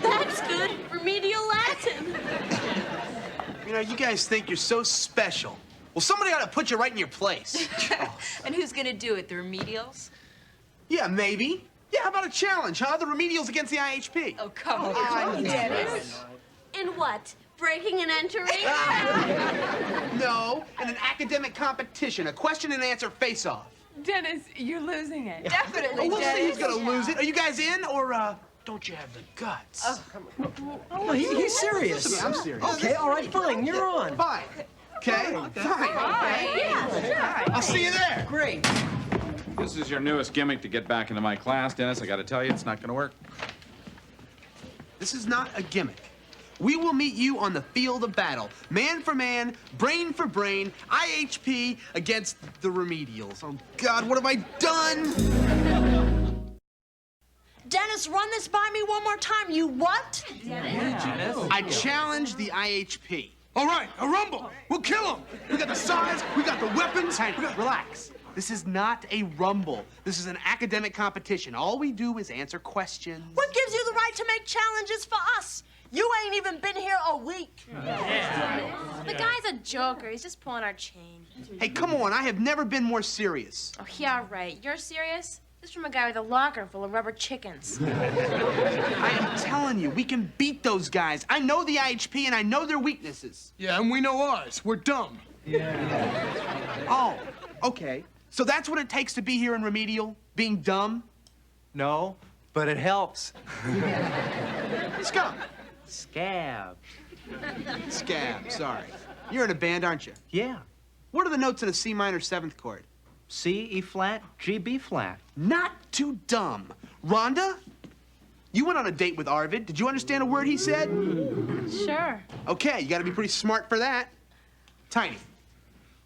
That Looks good. Remedial Latin. You know, you guys think you're so special. Well, somebody ought to put you right in your place. And who's gonna do it, the remedials? Yeah, maybe. Yeah, how about a challenge, huh? The remedials against the IHP. Oh, come on, Dennis. In what? Breaking and entering? No, in an academic competition, a question and answer face-off. Dennis, you're losing it. Definitely, We'll see who's Dennis. gonna lose it. Are you guys in, or don't you have the guts? Oh, he's serious. Listen, I'm serious. Okay, all right, fine. You're on. Fine. Okay? Fine. I'll see you there. Great. This is your newest gimmick to get back into my class, Dennis. I got to tell you, it's not going to work. This is not a gimmick. We will meet you on the field of battle. Man for man, brain for brain, IHP against the remedials. Oh, God, what have I done? Dennis, run this by me one more time. You what? I challenge the IHP. All right, a rumble. We'll kill him. We got the size, we got the weapons. Relax. This is not a rumble. This is an academic competition. All we do is answer questions. What gives you the right to make challenges for us? You ain't even been here a week. The guy's a joker. He's just pulling our chain. Hey, come on. I have never been more serious. Oh, yeah, right. You're serious? This is from a guy with a locker full of rubber chickens. I am telling you, we can beat those guys. I know the IHP and I know their weaknesses. Yeah, and we know ours. We're dumb. Oh, okay. So that's what it takes to be here in Remedial? Being dumb? No, but it helps. Scum. Scab. Scab, sorry. You're in a band, aren't you? Yeah. What are the notes in a C minor seventh chord? C, E flat, G, B flat. Not too dumb. Rhonda? You went on a date with Arvid. Did you understand a word he said? Sure. Okay, you gotta be pretty smart for that. Tiny.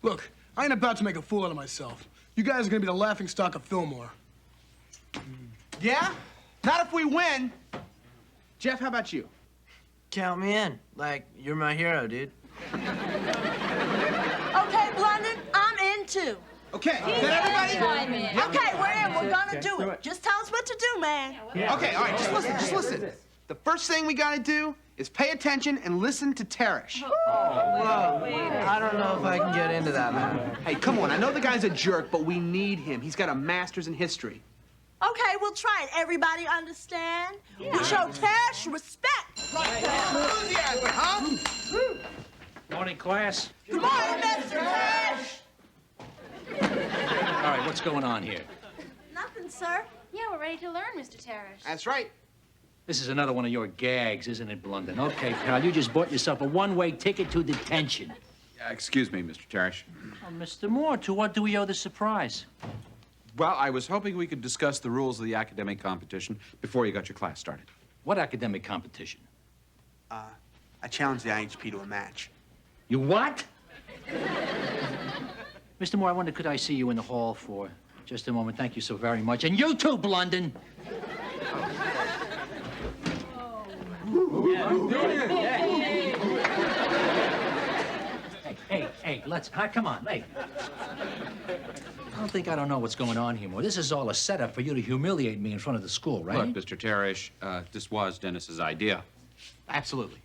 Look, I ain't about to make a fool out of myself. You guys are gonna be the laughingstock of Fillmore. Yeah? Not if we win. Jeff, how about you? Count me in. Like, you're my hero, dude. Okay, Blunden, I'm in too. Okay, then everybody? Okay, we're in. We're gonna do it. Just tell us what to do, man. Okay, all right, just listen. The first thing we gotta do is pay attention and listen to Teresh. I don't know if I can get into that, man. Hey, come on. I know the guy's a jerk, but we need him. He's got a master's in history. Okay, we'll try it. Everybody understand? We show Teresh respect. Enthusiasm, huh? Morning, class. Good morning, Mr. Teresh. All right, what's going on here? Nothing, sir. Yeah, we're ready to learn, Mr. Teresh. That's right. This is another one of your gags, isn't it, Blunden? Okay, pal, you just bought yourself a one-way ticket to detention. Excuse me, Mr. Teresh. Oh, Mr. Moore, to what do we owe the surprise? Well, I was hoping we could discuss the rules of the academic competition before you got your class started. What academic competition? I challenged the IHP to a match. You what? Mr. Moore, I wonder, could I see you in the hall for just a moment? Thank you so very much. And you too, Blunden. Hey, let's, come on, hey. I don't know what's going on here, Moore. This is all a setup for you to humiliate me in front of the school, right? Look, Mr. Teresh, this was Dennis's idea. Absolutely.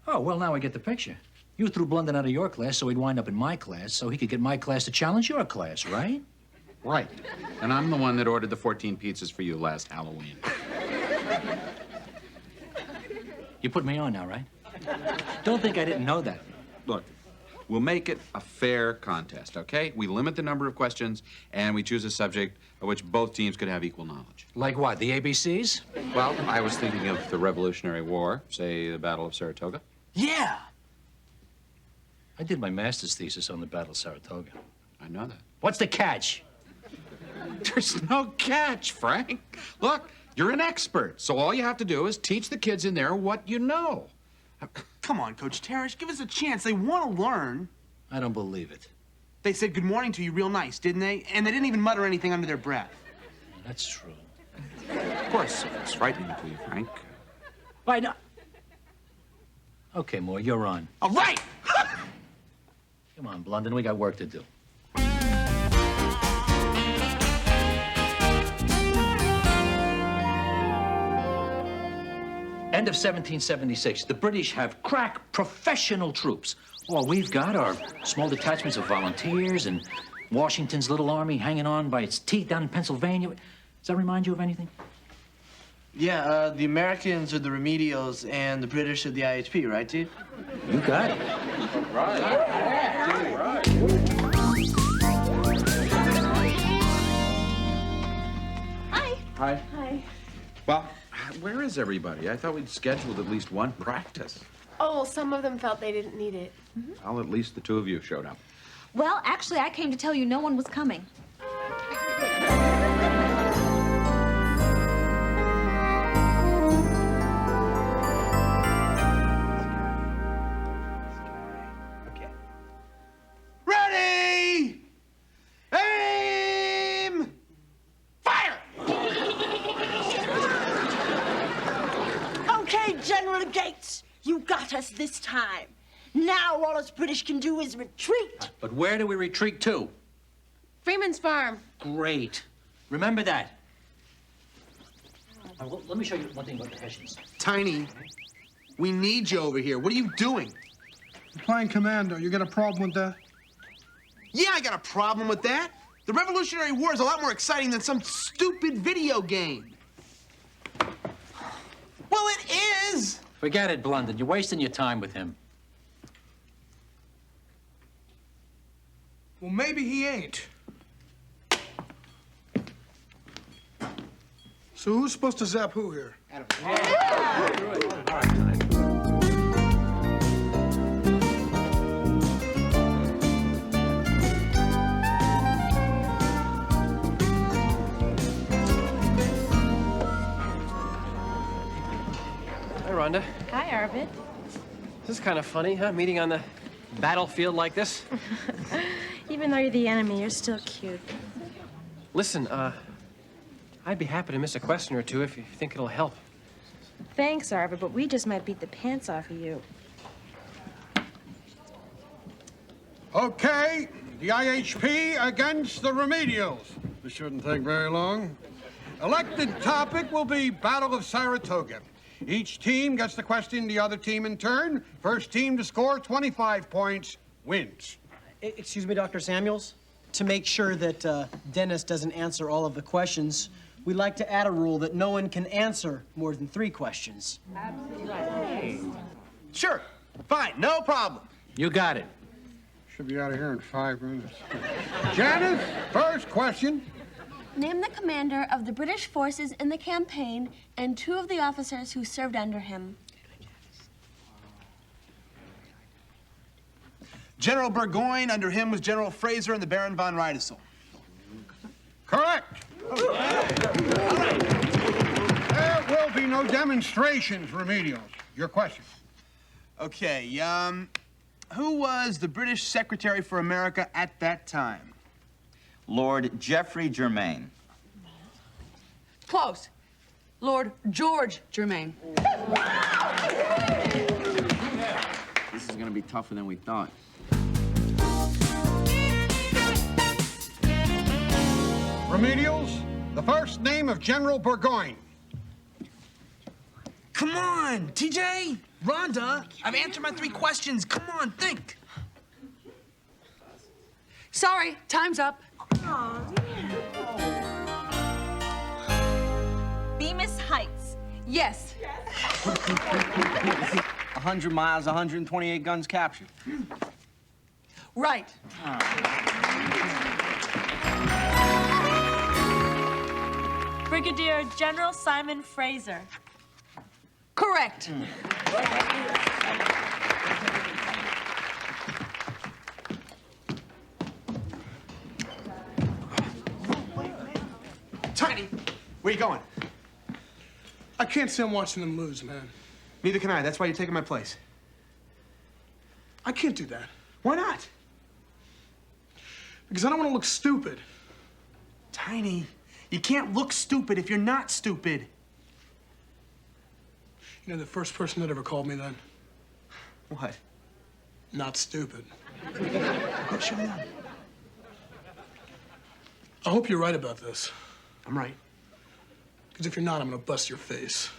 Oh, well, now I get the picture. You threw Blunden out of your class so he'd wind up in my class so he could get my class to challenge your class, right? Right. And I'm the one that ordered the 14 pizzas for you last Halloween. You put me on now, right? Don't think I didn't know that. Look, we'll make it a fair contest, okay? We limit the number of questions, and we choose a subject of which both teams could have equal knowledge. Like what, the ABCs? Well, I was thinking of the Revolutionary War, say the Battle of Saratoga. Yeah! I did my master's thesis on the Battle of Saratoga. I know that. What's the catch? There's no catch, Frank. Look, you're an expert, so all you have to do is teach the kids in there what you know. Come on, Coach Teresh, give us a chance. They want to learn. I don't believe it. They said good morning to you real nice, didn't they? And they didn't even mutter anything under their breath. That's true. Of course, it's frightening to you, Frank. Why not? Okay, Moore, you're on. All right! Come on, Blunden, we got work to do. End of 1776. The British have crack professional troops. All we've got are small detachments of volunteers and Washington's little army hanging on by its teeth down in Pennsylvania. Does that remind you of anything? Yeah, the Americans are the remedials and the British are the IHP, right, Chief? You got it. Hi. Hi. Hi. Well, where is everybody? I thought we'd scheduled at least one practice. Oh, well, some of them felt they didn't need it. Well, at least the two of you showed up. Well, actually, I came to tell you no one was coming. Ready! Aim! Fire! Okay, General Gates, you got us this time. Now all us British can do is retreat. But where do we retreat to? Freeman's Farm. Great. Remember that. Let me show you one thing about the Hessians. Tiny, we need you over here. What are you doing? I'm playing commando. You got a problem with that? Yeah, I got a problem with that. The Revolutionary War is a lot more exciting than some stupid video game. Well, it is! Forget it, Blunden. You're wasting your time with him. Well, maybe he ain't. So who's supposed to zap who here? Hi, Rhonda. Hi, Arvid. This is kind of funny, huh? Meeting on the battlefield like this. Even though you're the enemy, you're still cute. Listen, I'd be happy to miss a question or two if you think it'll help. Thanks, Arvid, but we just might beat the pants off of you. Okay, the IHP against the remedials. This shouldn't take very long. Elected topic will be Battle of Saratoga. Each team gets the question the other team in turn. First team to score 25 points wins. Excuse me, Dr. Samuels. To make sure that Dennis doesn't answer all of the questions, we'd like to add a rule that no one can answer more than 3 questions. Sure, fine, no problem. You got it. Should be out of here in 5 minutes. Janice, first question. Name the commander of the British forces in the campaign and 2 of the officers who served under him. General Burgoyne, under him was General Fraser and the Baron von Riedesel. Correct. There will be no demonstrations, remedials. Your question. Okay, who was the British Secretary for America at that time? Lord Geoffrey Germain. Close. Lord George Germain. This is gonna be tougher than we thought. Remedials, the first name of General Burgoyne. Come on, TJ, Rhonda, I've answered my 3 questions. Come on, think. Sorry, time's up. Bemis Heights. Yes. 100 miles, 128 guns captured. Right. Brigadier General Simon Fraser. Correct. Tiny, where you going? I can't stand watching them lose, man. Neither can I. That's why you're taking my place. I can't do that. Why not? Because I don't want to look stupid. Tiny, you can't look stupid if you're not stupid. You know the first person that ever called me then? What? Not stupid. Go show me that. I hope you're right about this. I'm right. Because if you're not, I'm going to bust your face.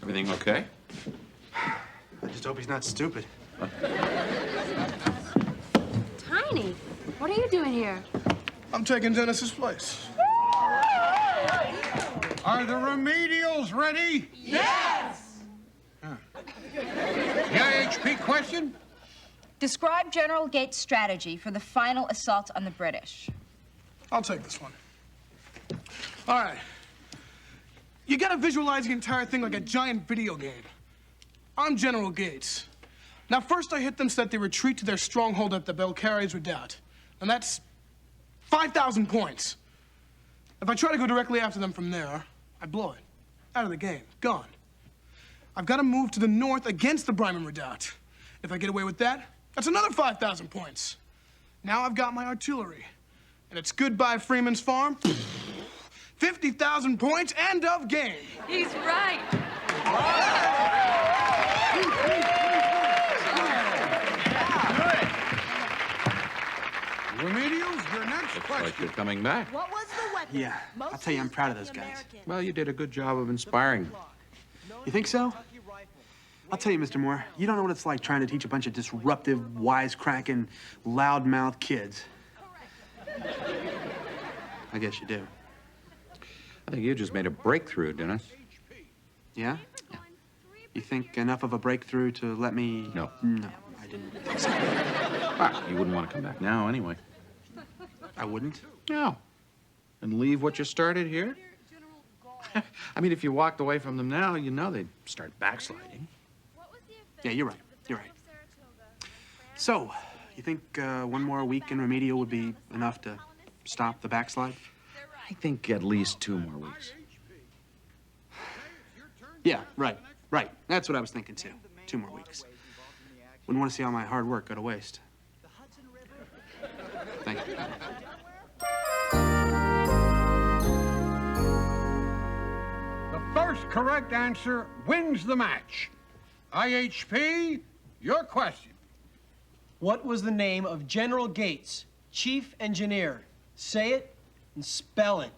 Everything okay? I just hope he's not stupid. Tiny, what are you doing here? I'm taking Dennis's place. Are the remedials ready? Yes! The IHP question? Describe General Gates' strategy for the final assault on the British. I'll take this one. All right. You gotta visualize the entire thing like a giant video game. I'm General Gates. Now, first I hit them so that they retreat to their stronghold at the Belcaries Redoubt. And that's 5,000 points. If I try to go directly after them from there, I blow it. Out of the game. Gone. I've got to move to the north against the Bryman Redoubt. If I get away with that, that's another 5,000 points. Now I've got my artillery. And it's goodbye Freeman's Farm. 50,000 points, end of game. He's right. Remedials, your next question. Like you're coming back. What was the weapon? Yeah, I'll tell you, I'm proud of those guys. Well, you did a good job of inspiring. You think so? I'll tell you, Mr. Moore, you don't know what it's like trying to teach a bunch of disruptive, wisecracking, loudmouth kids. I guess you do. I think you just made a breakthrough, Dennis. Yeah? You think enough of a breakthrough to let me... No. No, I didn't think so. Ah, you wouldn't want to come back now anyway. I wouldn't? No. And leave what you started here? I mean, if you walked away from them now, you know they'd start backsliding. Yeah, you're right. You're right. So, you think one more week in remedial would be enough to stop the backslide? I think at least 2 more weeks. Yeah, right. Right. That's what I was thinking, too. 2 more weeks. Wouldn't want to see all my hard work go to waste. Thank you. The first correct answer wins the match. IHP, your question. What was the name of General Gates, chief engineer? Say it and spell it.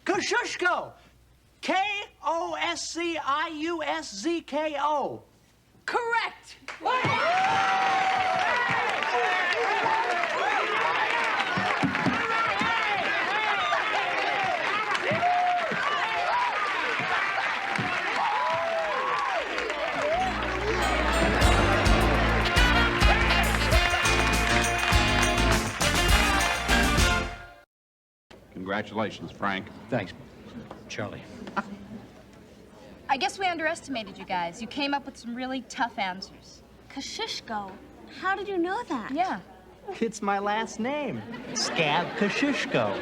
Kosciuszko. Kosciuszko. Correct. Congratulations, Frank. Thanks, Charlie. I guess we underestimated you guys. You came up with some really tough answers. Kosciuszko. How did you know that? Yeah. It's my last name. Scab Kosciuszko.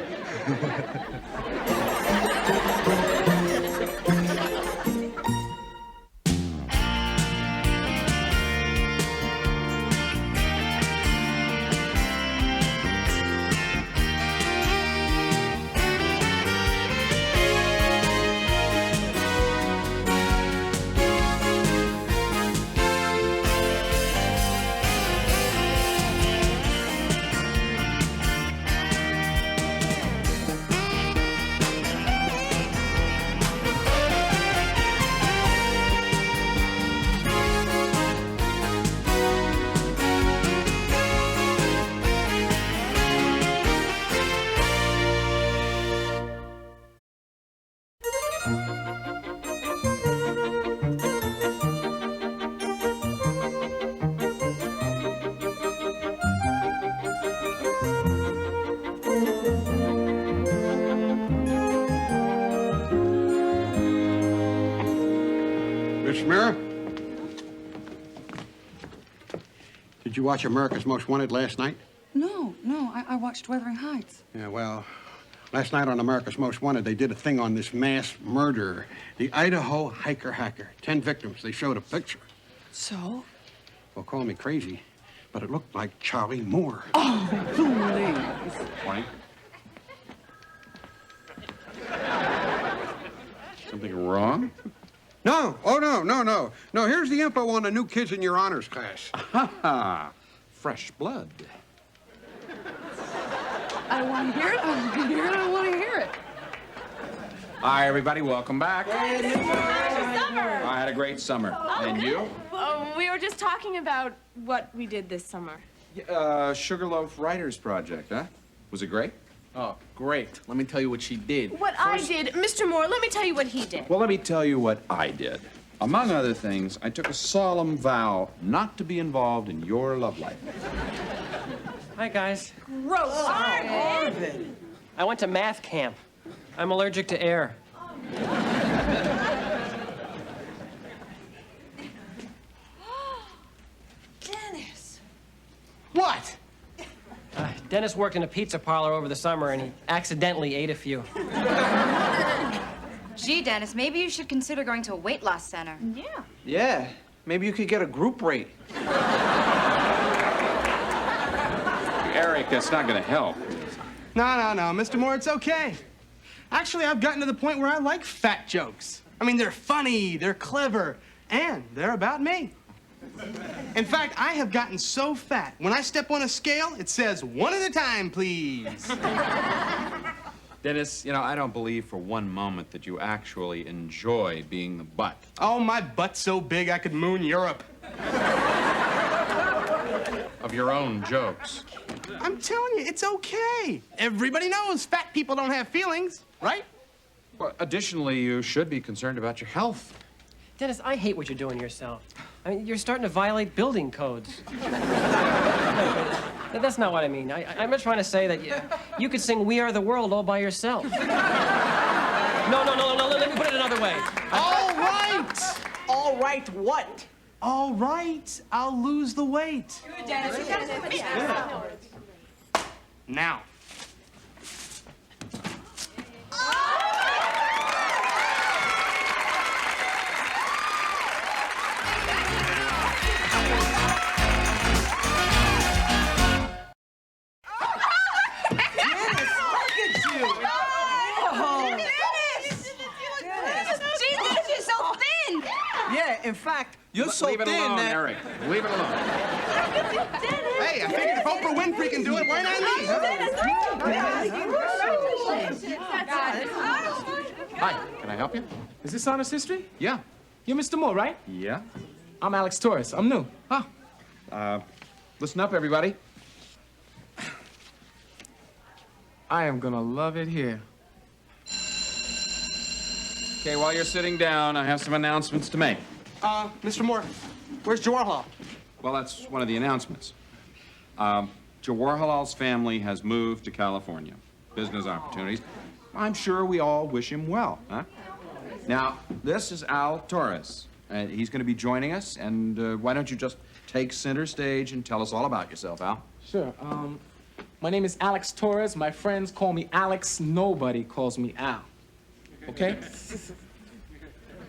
Miss Mira? Did you watch America's Most Wanted last night? No, I watched Wuthering Heights. Yeah, well, last night on America's Most Wanted, they did a thing on this mass murderer, the Idaho hiker hacker. 10 victims. They showed a picture. So? Well, call me crazy, but it looked like Charlie Moore. Oh, please. Frank? Something wrong? No. Oh, no. No, here's the info on the new kids in your honors class. Ha ha. Fresh blood. I want to hear it. I want to hear it. I want to hear it. Hi, everybody. Welcome back. summer. I had a great summer. And you? We were just talking about what we did this summer. Sugarloaf Writers Project, huh? Was it great? Oh, great. Let me tell you what she did. What I did, Mr. Moore, let me tell you what he did. Well, let me tell you what I did. Among other things, I took a solemn vow not to be involved in your love life. Hi, guys. Gross. Arvid. I went to math camp. I'm allergic to air. Dennis. What? Dennis worked in a pizza parlor over the summer, and he accidentally ate a few. Gee, Dennis, maybe you should consider going to a weight loss center. Yeah. Yeah, maybe you could get a group rate. Eric, that's not going to help. No, Mr. Moore, it's okay. Actually, I've gotten to the point where I like fat jokes. I mean, they're funny, they're clever, and they're about me. In fact, I have gotten so fat, when I step on a scale, it says, 1 at a time, please. Dennis, you know, I don't believe for one moment that you actually enjoy being the butt. Oh, my butt's so big I could moon Europe. Of your own jokes. I'm telling you, it's okay. Everybody knows fat people don't have feelings, right? Well, additionally, you should be concerned about your health. Dennis, I hate what you're doing to yourself. I mean, you're starting to violate building codes. That's not what I mean. I'm just trying to say that you could sing We Are the World all by yourself. No, let me put it another way. All right! All right what? All right, I'll lose the weight. Good, Dennis. You got it. Now. In fact, you're so Leave it thin alone, that... Eric. Leave it alone. Hey, I figured if Oprah Winfrey can do it, why not me? Hi, can I help you? Is this Honest History? Yeah. You're Mr. Moore, right? Yeah? I'm Alex Torres. I'm new. Listen up, everybody. I am gonna love it here. Okay, while you're sitting down, I have some announcements to make. Mr. Moore, where's Jawaharlal? Well, that's one of the announcements. Jawaharlal's family has moved to California. Business opportunities. I'm sure we all wish him well, huh? Now, this is Al Torres. He's going to be joining us, and why don't you just take center stage and tell us all about yourself, Al? Sure. My name is Alex Torres. My friends call me Alex. Nobody calls me Al. Okay?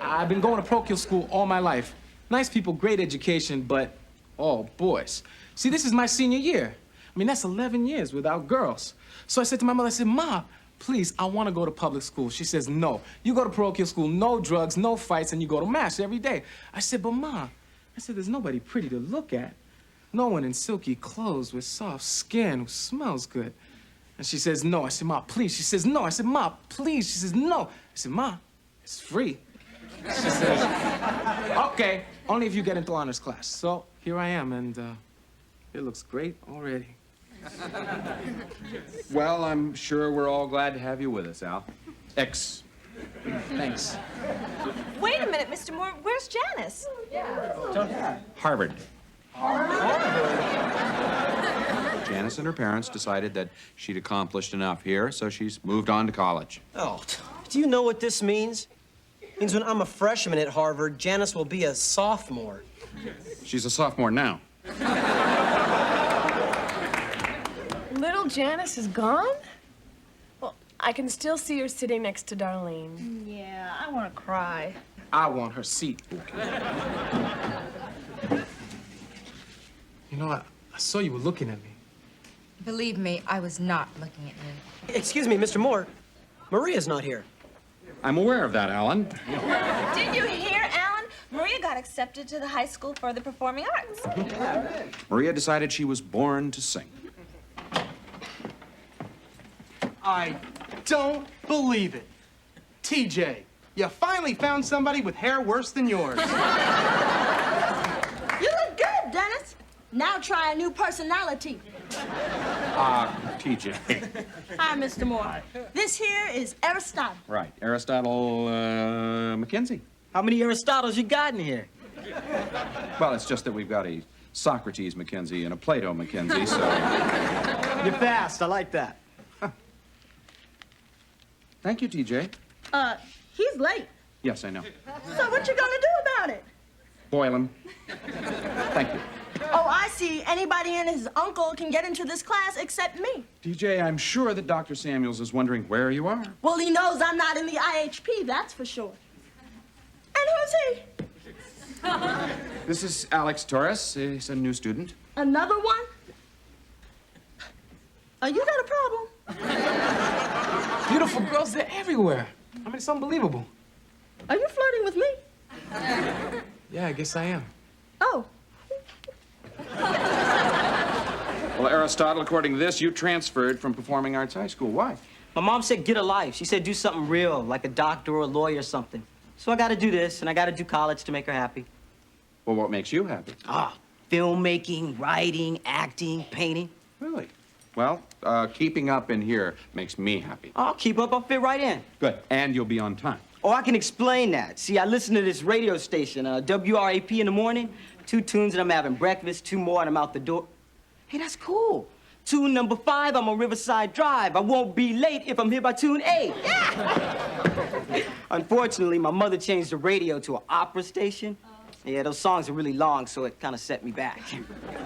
I've been going to parochial school all my life. Nice people, great education, but all boys. See, this is my senior year. I mean, that's 11 years without girls. So I said to my mother, I said, Ma, please, I want to go to public school. She says, no. You go to parochial school, no drugs, no fights, and you go to mass every day. I said, but Ma, I said, there's nobody pretty to look at. No one in silky clothes with soft skin who smells good. And she says, no. I said, Ma, please. She says, no. I said, Ma, please. She says, no. I said, Ma, it's free. She says, okay, only if you get into honors class. So here I am, and it looks great already. Well, I'm sure we're all glad to have you with us, Al. Thanks. Wait a minute, Mr. Moore. Where's Janice? Harvard. Janice and her parents decided that she'd accomplished enough here, so she's moved on to college. Oh, do you know what this means? It means when I'm a freshman at Harvard, Janice will be a sophomore. She's a sophomore now. Little Janice is gone? Well, I can still see her sitting next to Darlene. Yeah, I want to cry. I want her seat. You know, I saw you were looking at me. Believe me, I was not looking at you. Excuse me, Mr. Moore. Maria's not here. I'm aware of that, Alan. Did you hear, Alan? Maria got accepted to the high school for the performing arts. Maria decided she was born to sing. I don't believe it. TJ, You finally found somebody with hair worse than yours. You look good, Dennis. Now try a new personality. TJ. Hi, Mr. Moore. This here is Aristotle. Right. Aristotle McKenzie. How many Aristotles you got in here? Well, it's just that we've got a Socrates McKenzie and a Plato McKenzie, so... You're fast. I like that. Thank you, TJ. He's late. Yes, I know. So what you gonna do about it? Boil him. Thank you. Oh, I see. Anybody and his uncle can get into this class except me. TJ, I'm sure that Dr. Samuels is wondering where you are. Well, he knows I'm not in the IHP, that's for sure. And who's he? This is Alex Torres. He's a new student. Another one? You got a problem? Beautiful girls, they're everywhere. I mean, it's unbelievable. Are you flirting with me? Yeah, I guess I am. Oh. Well, Aristotle, according to this, you transferred from Performing Arts High School. Why? My mom said get a life. She said do something real, like a doctor or a lawyer or something. So I gotta do this, and I gotta do college to make her happy. Well, what makes you happy? Filmmaking, writing, acting, painting. Really? Well, keeping up in here makes me happy. I'll keep up. I'll fit right in. Good. And you'll be on time. Oh, I can explain that. See, I listen to this radio station, WRAP in the morning. 2 tunes and I'm having breakfast. 2 more and I'm out the door. Hey, that's cool. Tune number 5, I'm on Riverside Drive. I won't be late if I'm here by tune 8. Yeah! Unfortunately, my mother changed the radio to an opera station. Yeah, those songs are really long, so it kind of set me back.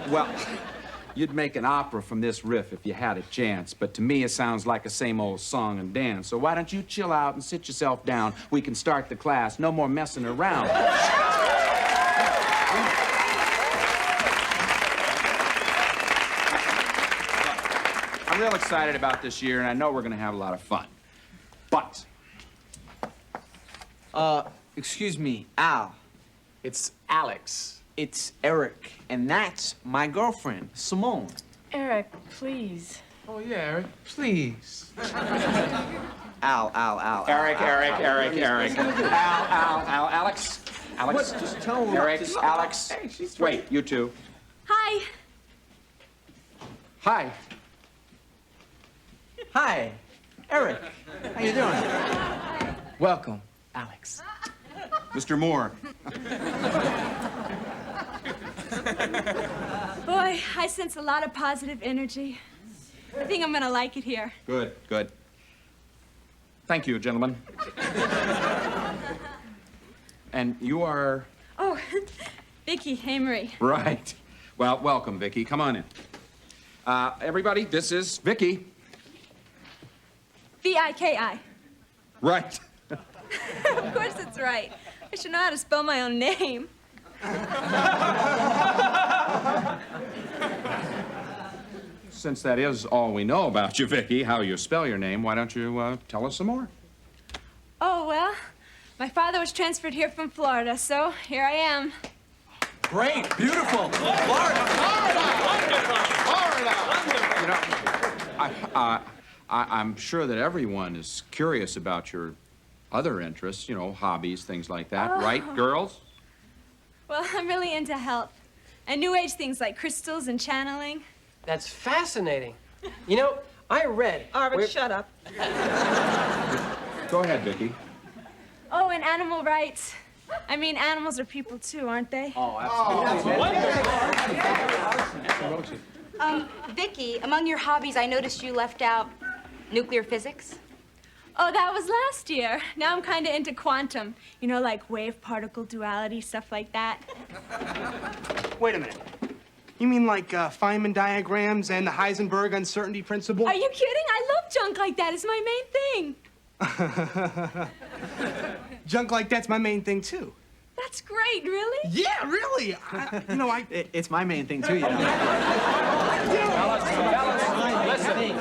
Well, you'd make an opera from this riff if you had a chance, but to me it sounds like a same old song and dance. So why don't you chill out and sit yourself down? We can start the class. No more messing around. I'm real excited about this year, and I know we're going to have a lot of fun. But... excuse me, Al. It's Alex. It's Eric, and that's my girlfriend, Simone. Eric, please. Oh, yeah, Eric, please. Al. Eric. Al, Alex. What? Just tell him. Eric, Just... Alex. Hey, she's Wait, you two. Hi. Hi. Hi, Eric. How you doing? Welcome, Alex. Mr. Moore. Boy, I sense a lot of positive energy. I think I'm gonna like it here. Good. Thank you, gentlemen. And you are... Oh, Vicky Amory. Right. Well, welcome, Vicky. Come on in. Everybody, this is Vicky. V-I-K-I. Right. Of course it's right. I should know how to spell my own name. Since that is all we know about you, Vicky, how you spell your name, why don't you tell us some more? Oh, well, my father was transferred here from Florida, so here I am. Great, beautiful. You know, I'm sure that everyone is curious about your other interests, you know, hobbies, things like that, right, girls? Well, I'm really into health and new age things like crystals and channeling. That's fascinating. You know, I read... Arvid, shut up. Go ahead, Vicky. Oh, and animal rights. I mean, animals are people too, aren't they? Oh, absolutely. Vicky, among your hobbies, I noticed you left out nuclear physics. Oh, that was last year. Now I'm kind of into quantum. You know, like wave-particle duality, stuff like that. Wait a minute. You mean like Feynman diagrams and the Heisenberg uncertainty principle? Are you kidding? I love junk like that. It's my main thing. Junk like that's my main thing, too. That's great, really? Yeah, really. It's my main thing, too, you know. Listen,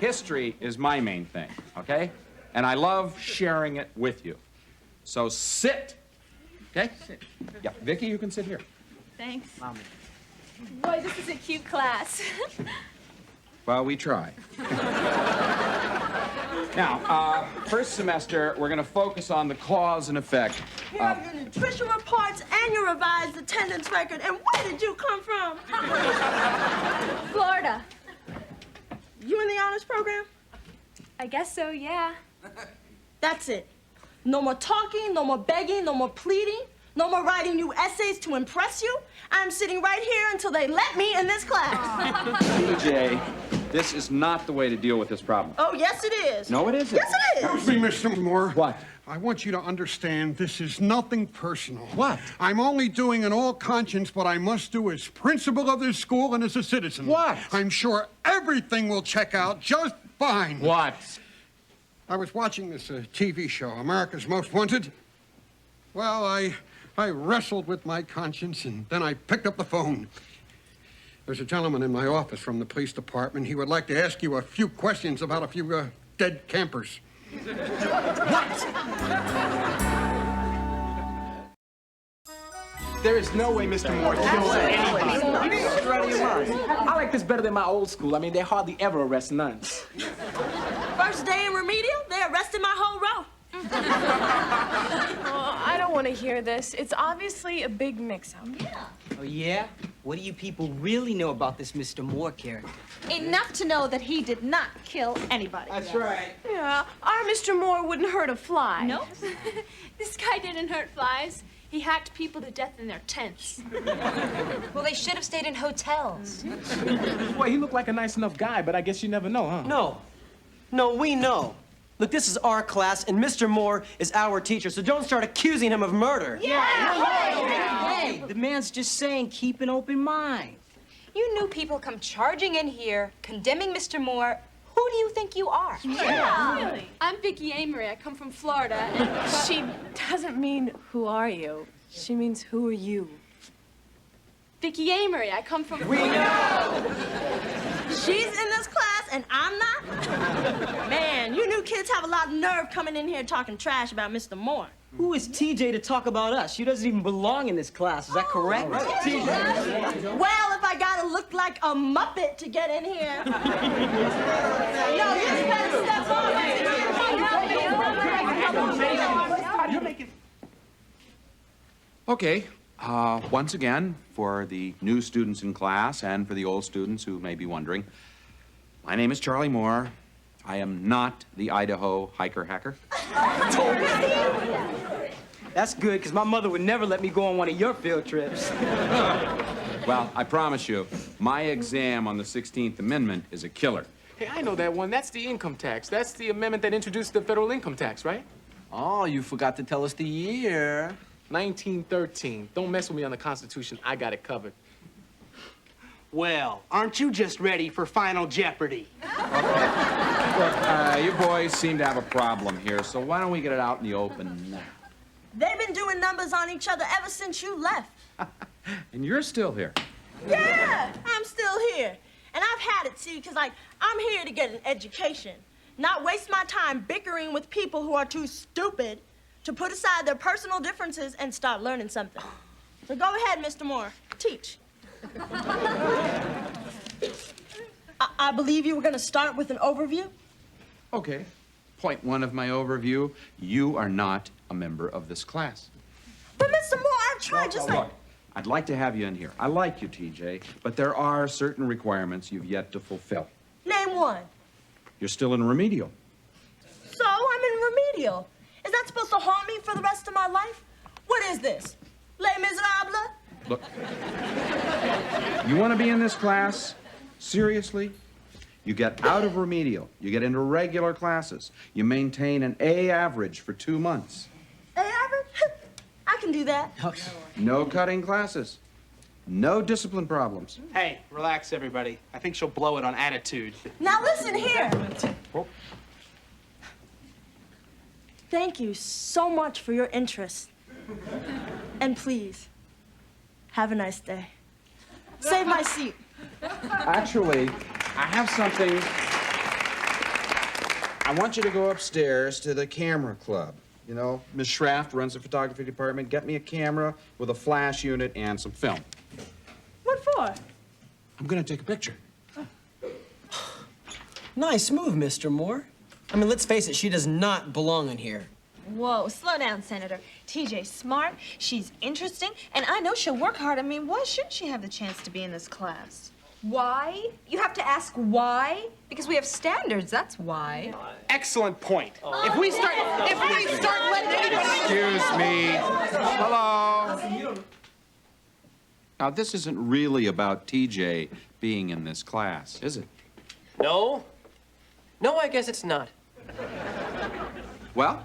history is my main thing, okay? And I love sharing it with you. So sit, okay? Yeah, Vicky, you can sit here. Thanks. Boy, this is a cute class. Well, we try. Now, first semester, we're going to focus on the cause and effect. Here are your nutrition reports and your revised attendance record. And where did you come from? Florida. You in the honors program? I guess so, yeah. That's it. No more talking, no more begging, no more pleading, no more writing new essays to impress you. I'm sitting right here until they let me in this class. TJ, this is not the way to deal with this problem. Oh, yes, it is. No, it isn't. Yes, it is. Excuse me, Mr. Moore. What? I want you to understand this is nothing personal. What? I'm only doing in all conscience what I must do as principal of this school and as a citizen. What? I'm sure everything will check out just fine. What? I was watching this TV show, America's Most Wanted. Well, I wrestled with my conscience, and then I picked up the phone. There's a gentleman in my office from the police department. He would like to ask you a few questions about a few dead campers. There is no way Mr. Moore kills anybody. You're out of your mind. I like this better than my old school. I mean, they hardly ever arrest nuns. First day in remedial, they arrested my whole row. Oh, I don't want to hear this. It's obviously a big mix-up. Oh, yeah? What do you people really know about this Mr. Moore character? Enough to know that he did not kill anybody. That's right. Yeah, our Mr. Moore wouldn't hurt a fly. Nope. This guy didn't hurt flies. He hacked people to death in their tents. Well, they should have stayed in hotels. Boy, he looked like a nice enough guy, but I guess you never know, huh? No, we know. Look, this is our class, and Mr. Moore is our teacher, so don't start accusing him of murder. Hey, the man's just saying keep an open mind. You knew people come charging in here, condemning Mr. Moore. Who do you think you are? Yeah. Really? I'm Vicky Amory. I come from Florida. And She doesn't mean, who are you? She means, who are you? Vicky Amory. I come from. We know. She's in this class and I'm not? Man, you new kids have a lot of nerve coming in here talking trash about Mr. Moore. Who is TJ to talk about us? She doesn't even belong in this class. Is that correct? Well, if I gotta look like a Muppet to get in here. No, you just better step on. Okay, once again, for the new students in class and for the old students who may be wondering, my name is Charlie Moore. I am not the Idaho hiker-hacker. That's good, because my mother would never let me go on one of your field trips. Well, I promise you, my exam on the 16th Amendment is a killer. Hey, I know that one. That's the income tax. That's the amendment that introduced the federal income tax, right? Oh, you forgot to tell us the year. 1913. Don't mess with me on the Constitution. I got it covered. Well, aren't you just ready for Final Jeopardy? Look, you boys seem to have a problem here, so why don't we get it out in the open now? They've been doing numbers on each other ever since you left. And you're still here. Yeah, I'm still here. And I've had it, see, because, I'm here to get an education, not waste my time bickering with people who are too stupid to put aside their personal differences and start learning something. So go ahead, Mr. Moore. Teach. I believe you were going to start with an overview. Okay. Point one of my overview, you are not a member of this class. But, Mr. Moore, I've tried just like... Look, I'd like to have you in here. I like you, TJ, but there are certain requirements you've yet to fulfill. Name one. You're still in remedial. So, I'm in remedial. Is that supposed to haunt me for the rest of my life? What is this? Les Miserables? Look, you want to be in this class? Seriously? You get out of remedial. You get into regular classes. You maintain an A average for 2 months. A average? I can do that. No cutting classes. No discipline problems. Hey, relax, everybody. I think she'll blow it on attitude. Now listen here. Thank you so much for your interest. And please, have a nice day. Save my seat. Actually, I have something. I want you to go upstairs to the camera club. You know, Miss Schraft runs the photography department. Get me a camera with a flash unit and some film. What for? I'm gonna take a picture. Nice move, Mr. Moore. I mean, let's face it, she does not belong in here. Whoa, slow down, Senator. TJ's smart, she's interesting, and I know she'll work hard. I mean, why shouldn't she have the chance to be in this class? Why? You have to ask why? Because we have standards, that's why. Excellent point. If we start letting Excuse me. Hello. Now, this isn't really about TJ being in this class, is it? No. No, I guess it's not. Well?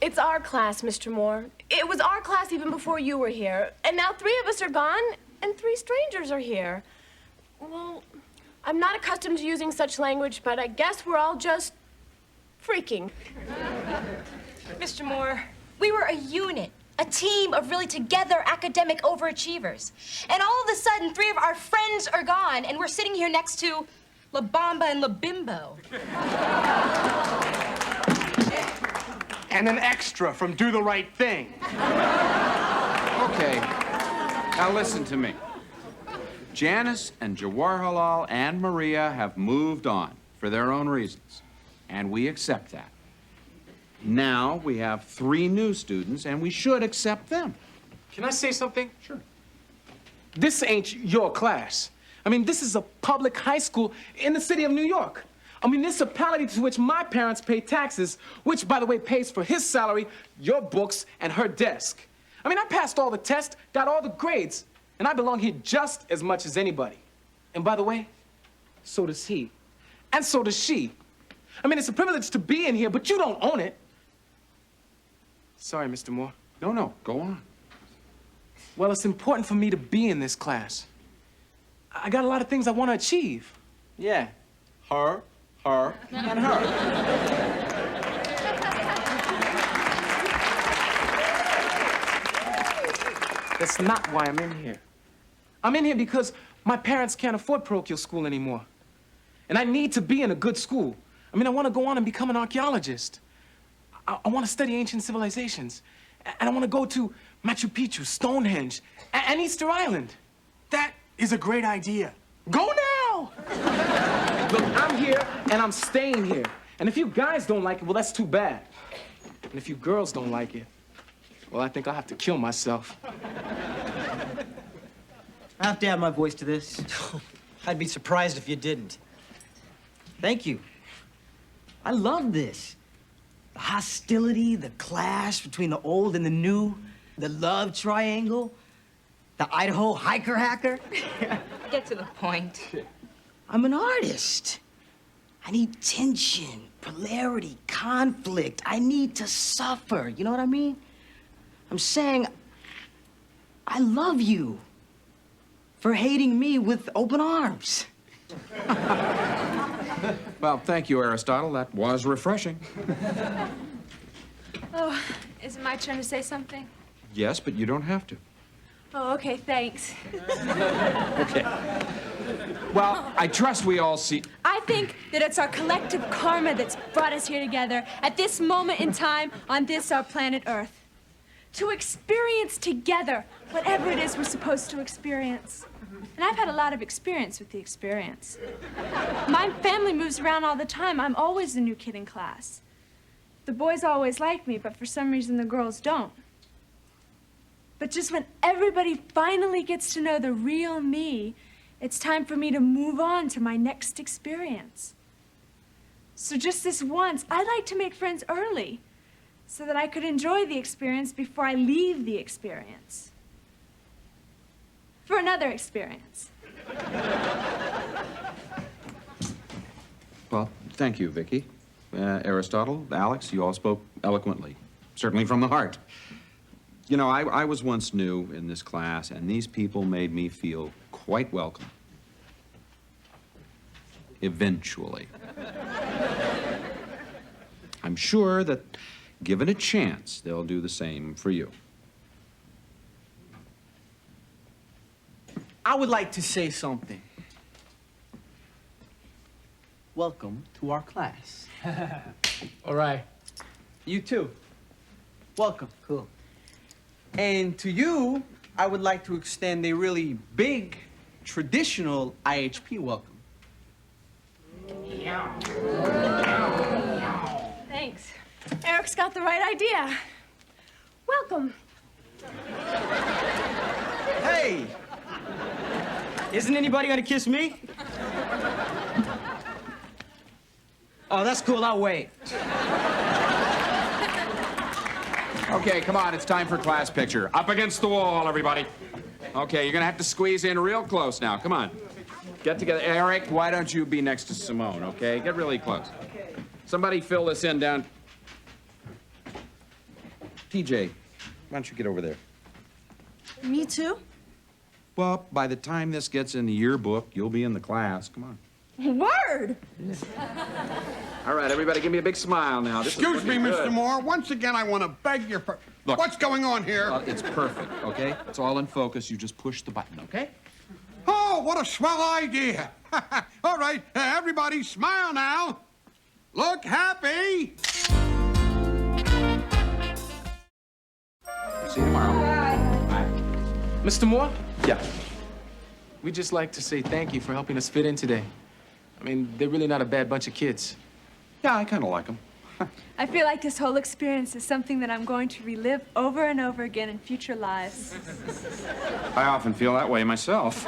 It's our class, Mr. Moore. It was our class even before you were here. And now 3 of us are gone, and 3 strangers are here. Well, I'm not accustomed to using such language, but I guess we're all just freaking. Mr. Moore, we were a unit, a team of really together academic overachievers. And all of a sudden, 3 of our friends are gone, and we're sitting here next to La Bamba and La Bimbo. And an extra from Do the Right Thing. Okay. Now listen to me. Janice and Jawaharlal and Maria have moved on for their own reasons, and we accept that. Now we have 3 new students, and we should accept them. Can I say something? Sure. This ain't your class. I mean, this is a public high school in the city of New York. A municipality to which my parents pay taxes, which, by the way, pays for his salary, your books, and her desk. I mean, I passed all the tests, got all the grades, and I belong here just as much as anybody. And by the way, so does he. And so does she. I mean, it's a privilege to be in here, but you don't own it. Sorry, Mr. Moore. No, go on. Well, it's important for me to be in this class. I got a lot of things I want to achieve. Yeah, her, and her. That's not why I'm in here. I'm in here because my parents can't afford parochial school anymore. And I need to be in a good school. I mean, I want to go on and become an archaeologist. I want to study ancient civilizations. And I want to go to Machu Picchu, Stonehenge, and Easter Island. That is a great idea. Go now! Look, I'm here, and I'm staying here. And if you guys don't like it, well, that's too bad. And if you girls don't like it, well, I think I'll have to kill myself. I have to add my voice to this. I'd be surprised if you didn't. Thank you. I love this. The hostility, the clash between the old and the new, the love triangle, the Idaho hiker hacker. Get to the point. I'm an artist. I need tension, polarity, conflict. I need to suffer. You know what I mean? I'm saying I love you for hating me with open arms. Well, thank you, Aristotle. That was refreshing. Oh, is it my turn to say something? Yes, but you don't have to. Oh, okay, thanks. Okay. Well, I trust we all see... I think that it's our collective karma that's brought us here together at this moment in time on this, our planet Earth. To experience together whatever it is we're supposed to experience. And I've had a lot of experience with the experience. My family moves around all the time. I'm always the new kid in class. The boys always like me, but for some reason the girls don't. But just when everybody finally gets to know the real me, it's time for me to move on to my next experience. So just this once, I'd like to make friends early so that I could enjoy the experience before I leave the experience. For another experience. Well, thank you, Vicky. Aristotle, Alex, you all spoke eloquently. Certainly from the heart. You know, I was once new in this class, and these people made me feel quite welcome. Eventually. I'm sure that, given a chance, they'll do the same for you. I would like to say something. Welcome to our class. All right. You too. Welcome. Cool. And to you, I would like to extend a really big traditional IHP welcome. Thanks. Eric's got the right idea. Welcome. Hey! Isn't anybody gonna kiss me? Oh, that's cool. I'll wait. Okay, come on, it's time for class picture. Up against the wall, everybody. Okay, you're gonna have to squeeze in real close now. Come on. Get together. Eric, why don't you be next to Simone, okay? Get really close. Somebody fill this in down. TJ, why don't you get over there? Me too? Well, by the time this gets in the yearbook, you'll be in the class. Come on. Word! All right, everybody, give me a big smile now. This is Excuse me, looking Mr. good. Moore. Once again, I want to beg your Look. What's going on here? It's perfect, okay? It's all in focus. You just push the button, okay? Oh, what a swell idea. All right, everybody smile now. Look happy. See you tomorrow. Bye. Mr. Moore? Yeah. We'd just like to say thank you for helping us fit in today. I mean, they're really not a bad bunch of kids. Yeah, I kind of like them. I feel like this whole experience is something that I'm going to relive over and over again in future lives. I often feel that way myself.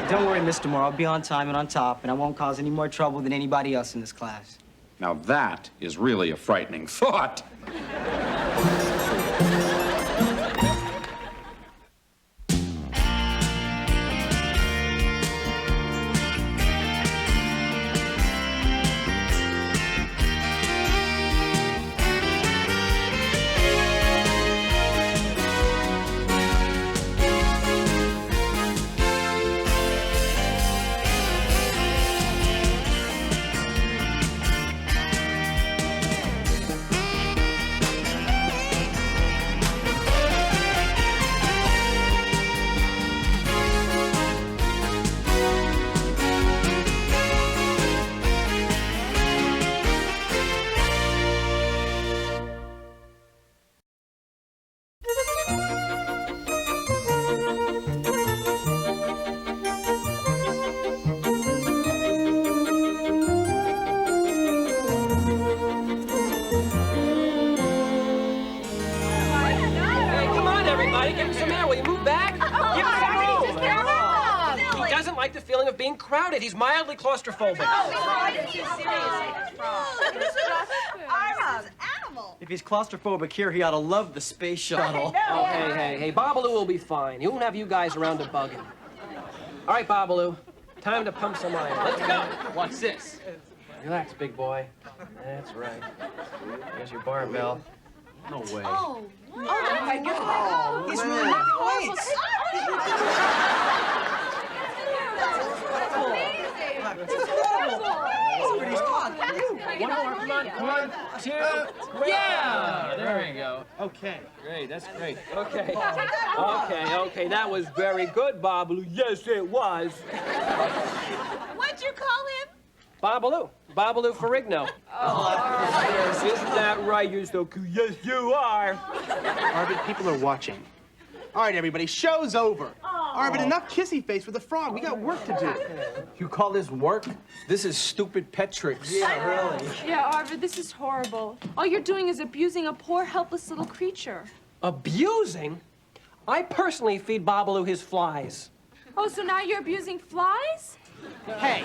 Don't worry, Mr. Moore. I'll be on time and on top, and I won't cause any more trouble than anybody else in this class. Now that is really a frightening thought. Like the feeling of being crowded. He's mildly claustrophobic. If he's claustrophobic here, he ought to love the space shuttle. Oh, hey, Babalu will be fine. He won't have you guys around to bug him. All right, Babalu, time to pump some iron. Let's go. What's this? Relax, big boy. That's right. Here's your barbell. No way. Oh, my God. He's really lifting weights. One more, come on. 2, yeah! There we go. Okay. Great, that's great. Okay. Okay, that was very good, Babalu. Yes, it was. What'd you call him? Babalu. Babalu Ferrigno. Oh. Isn't that right? You're so cool. Yes, you are. Arvid, people are watching. All right, everybody, show's over. Arvid, enough kissy face with the frog. We got work to do. You call this work? This is stupid pet tricks. Yeah, really. Yeah, Arvid, this is horrible. All you're doing is abusing a poor, helpless little creature. Abusing? I personally feed Babalu his flies. Oh, so now you're abusing flies? Hey,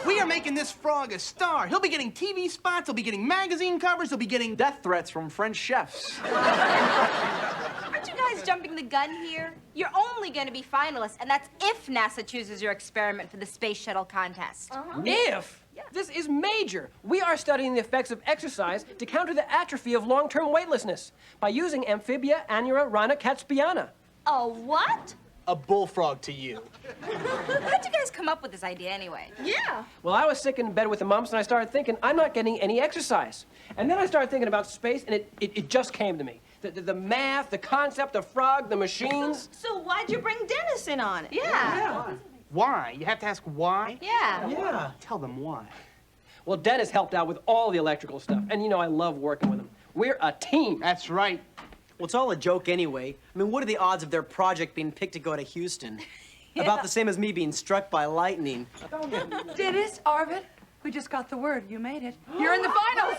we are making this frog a star. He'll be getting TV spots, he'll be getting magazine covers, he'll be getting death threats from French chefs. Aren't you guys jumping the gun here? You're only going to be finalists, and that's if NASA chooses your experiment for the space shuttle contest. If? Yeah. This is major. We are studying the effects of exercise to counter the atrophy of long-term weightlessness by using Amphibia annua rana catspiana. Oh, what? a bullfrog to you. How'd you guys come up with this idea anyway? Yeah. Well, I was sick in bed with the mumps, and I started thinking, I'm not getting any exercise. And then I started thinking about space, and it just came to me. The math, the concept, the frog, the machines. So why'd you bring Dennis in on it? Yeah. Why? You have to ask why? Yeah. Yeah. Tell them why. Well, Dennis helped out with all the electrical stuff, and you know I love working with him. We're a team. That's right. Well, it's all a joke anyway. I mean, what are the odds of their project being picked to go to Houston? About the same as me being struck by lightning. Dennis, Arvid, we just got the word. You made it. You're in the finals.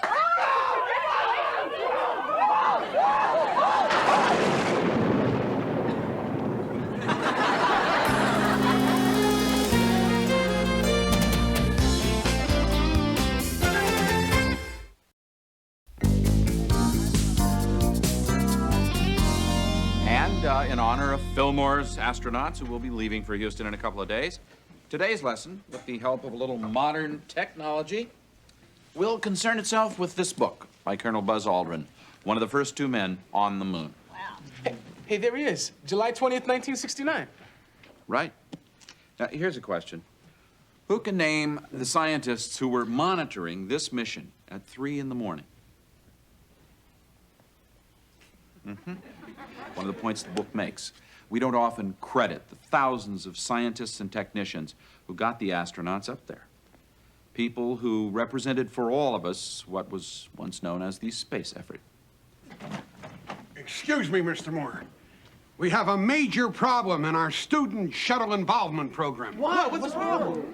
In honor of Fillmore's astronauts who will be leaving for Houston in a couple of days, today's lesson, with the help of a little modern technology, will concern itself with this book by Colonel Buzz Aldrin, one of the first 2 men on the moon. Wow. Hey, there he is. July 20th, 1969. Right. Now, here's a question. Who can name the scientists who were monitoring this mission at 3 in the morning? One of the points the book makes. We don't often credit the thousands of scientists and technicians who got the astronauts up there. People who represented for all of us what was once known as the space effort. Excuse me, Mr. Moore. We have a major problem in our student shuttle involvement program. What? What's the problem?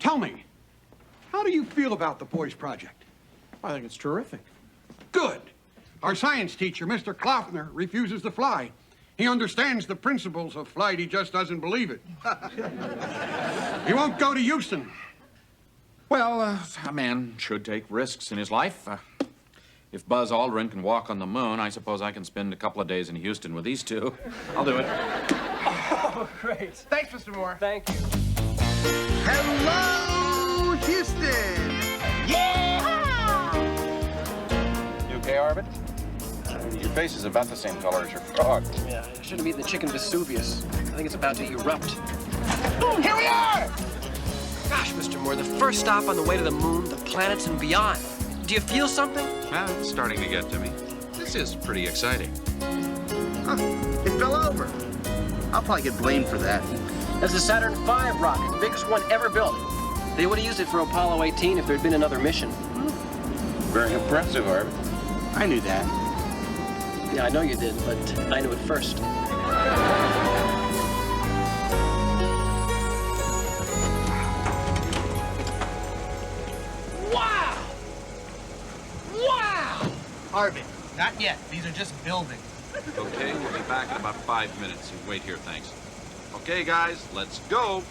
Tell me, how do you feel about the boys' project? I think it's terrific. Good. Our science teacher, Mr. Kloffner, refuses to fly. He understands the principles of flight, he just doesn't believe it. He won't go to Houston. Well, a man should take risks in his life. If Buzz Aldrin can walk on the moon, I suppose I can spend a couple of days in Houston with these 2. I'll do it. Oh, great. Thanks, Mr. Moore. Thank you. Hello, Houston! Yeah! You okay, Arvid? Your face is about the same color as your frog. Yeah, I should have eaten the chicken Vesuvius. I think it's about to erupt. Here we are! Gosh, Mr. Moore, the first stop on the way to the moon, the planets and beyond. Do you feel something? Well, it's starting to get to me. This is pretty exciting. Huh, it fell over. I'll probably get blamed for that. That's the Saturn V rocket, the biggest one ever built. They would have used it for Apollo 18 if there'd been another mission. Very impressive, Arvid. I knew that. Yeah, I know you did, but I knew it first. Wow! Wow! Arvid, not yet. These are just building. Okay, we'll be back in about 5 minutes. You wait here, thanks. Okay, guys, let's go.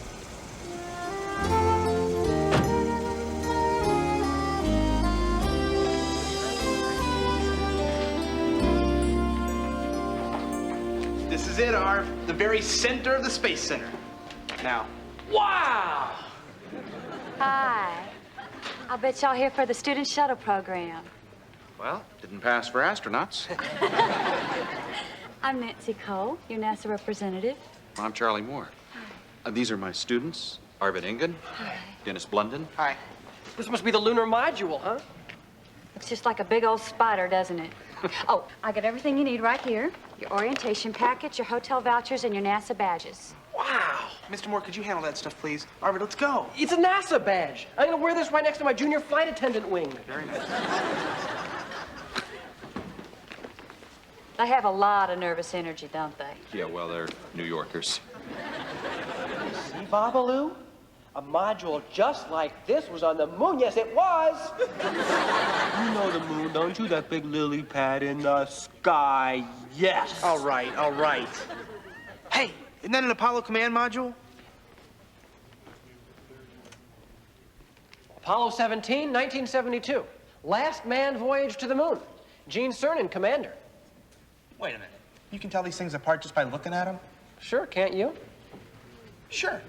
This is it, Arv. The very center of the Space Center. Now. Wow! Hi. I'll bet y'all here for the student shuttle program. Well, didn't pass for astronauts. I'm Nancy Cole, your NASA representative. I'm Charlie Moore. These are my students, Arvid Ingen, Dennis Blunden. Hi. This must be the lunar module, huh? Looks just like a big old spider, doesn't it? Oh, I got everything you need right here. Your orientation package, your hotel vouchers, and your NASA badges. Wow! Mr. Moore, could you handle that stuff, please? Arvid, let's go. It's a NASA badge. I'm gonna wear this right next to my junior flight attendant wing. Very nice. They have a lot of nervous energy, don't they? Yeah, well, they're New Yorkers. See, Babalu? A module just like this was on the moon. Yes, it was. You know the moon, don't you? That big lily pad in the sky. Yes. All right, all right. Hey, isn't that an Apollo command module? Apollo 17, 1972. Last manned voyage to the moon. Gene Cernan, commander. Wait a minute. You can tell these things apart just by looking at them? Sure, can't you? Sure.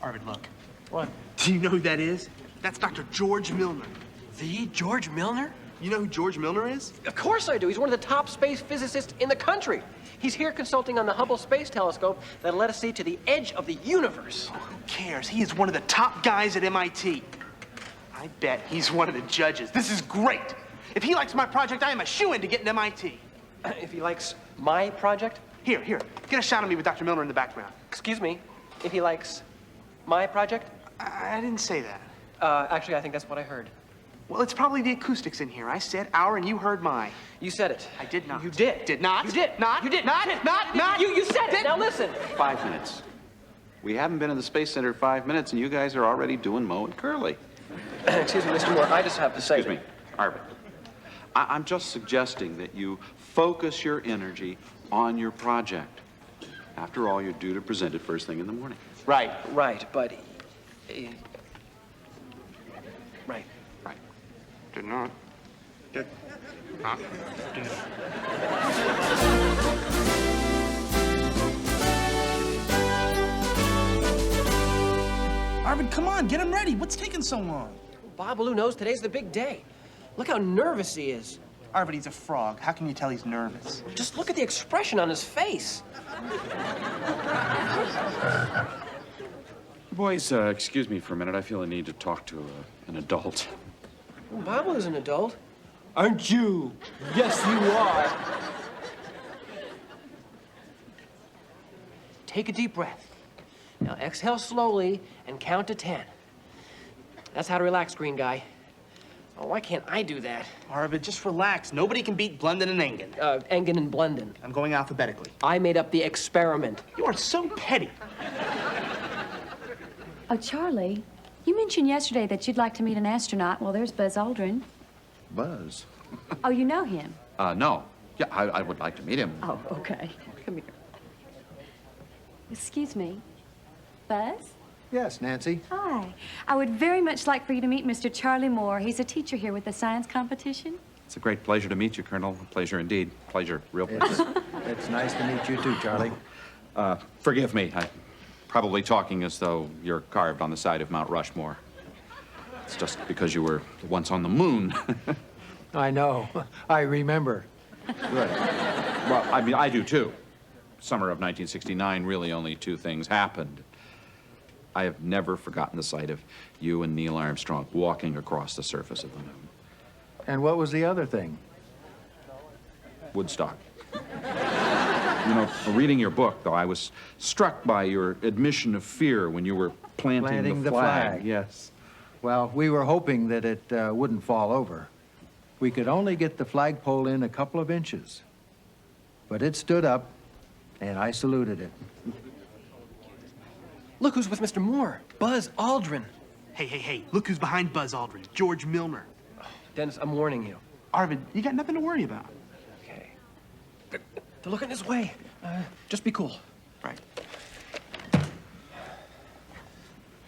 Arvid, look. What? Do you know who that is? That's Dr. George Milner. The George Milner? You know who George Milner is? Of course I do. He's one of the top space physicists in the country. He's here consulting on the Hubble Space Telescope that'll let us see to the edge of the universe. Oh, who cares? He is one of the top guys at MIT. I bet he's one of the judges. This is great. If he likes my project, I am a shoo-in to get an MIT. If he likes my project? Here, get a shot of me with Dr. Milner in the background. Excuse me, if he likes my project? I didn't say that. Actually, I think that's what I heard. Well, it's probably the acoustics in here. I said our and you heard my. You said it. I did not. You did. Did not. You did. Not. You did. Not. Not. You said it. Now listen. 5 minutes. We haven't been in the Space Center 5 minutes, and you guys are already doing Moe and Curly. Excuse me, Mr. Moore, I just have to say... Excuse me, Arvid. I'm just suggesting that you focus your energy on your project. After all, you're due to present it first thing in the morning. Right, but... Right. Did not. Did not. Did. Arvid, come on, get him ready. What's taking so long? Babalu knows today's the big day. Look how nervous he is. Arvid, he's a frog. How can you tell he's nervous? Just look at the expression on his face. Boys, excuse me for a minute. I feel a need to talk to an adult. Babalu's an adult. Aren't you? Yes, you are. Take a deep breath. Now exhale slowly and count to 10. That's how to relax, green guy. Oh, why can't I do that? Arvid, just relax. Nobody can beat Blunden and Engen. Engen and Blunden. I'm going alphabetically. I made up the experiment. You are so petty. Oh, Charlie, you mentioned yesterday that you'd like to meet an astronaut. Well, there's Buzz Aldrin. Buzz? Oh, you know him? No. Yeah, I would like to meet him. Oh, okay. Come here. Excuse me. Buzz? Yes, Nancy. Hi. I would very much like for you to meet Mr. Charlie Moore. He's a teacher here with the science competition. It's a great pleasure to meet you, Colonel. A pleasure indeed. Pleasure, real pleasure. It's nice to meet you too, Charlie. Forgive me. I'm probably talking as though you're carved on the side of Mount Rushmore. It's just because you were once on the moon. I know. I remember. Good. Well, I mean, I do too. Summer of 1969, really only two things happened. I have never forgotten the sight of you and Neil Armstrong walking across the surface of the moon. And what was the other thing? Woodstock. You know, reading your book, though, I was struck by your admission of fear when you were planting the flag. Yes. Well, we were hoping that it wouldn't fall over. We could only get the flagpole in a couple of inches. But it stood up, and I saluted it. Look who's with Mr. Moore. Buzz Aldrin. Hey. Look who's behind Buzz Aldrin. George Milner. Dennis, I'm warning you. Arvid, you got nothing to worry about. Okay. They're looking this way. Just be cool. Right.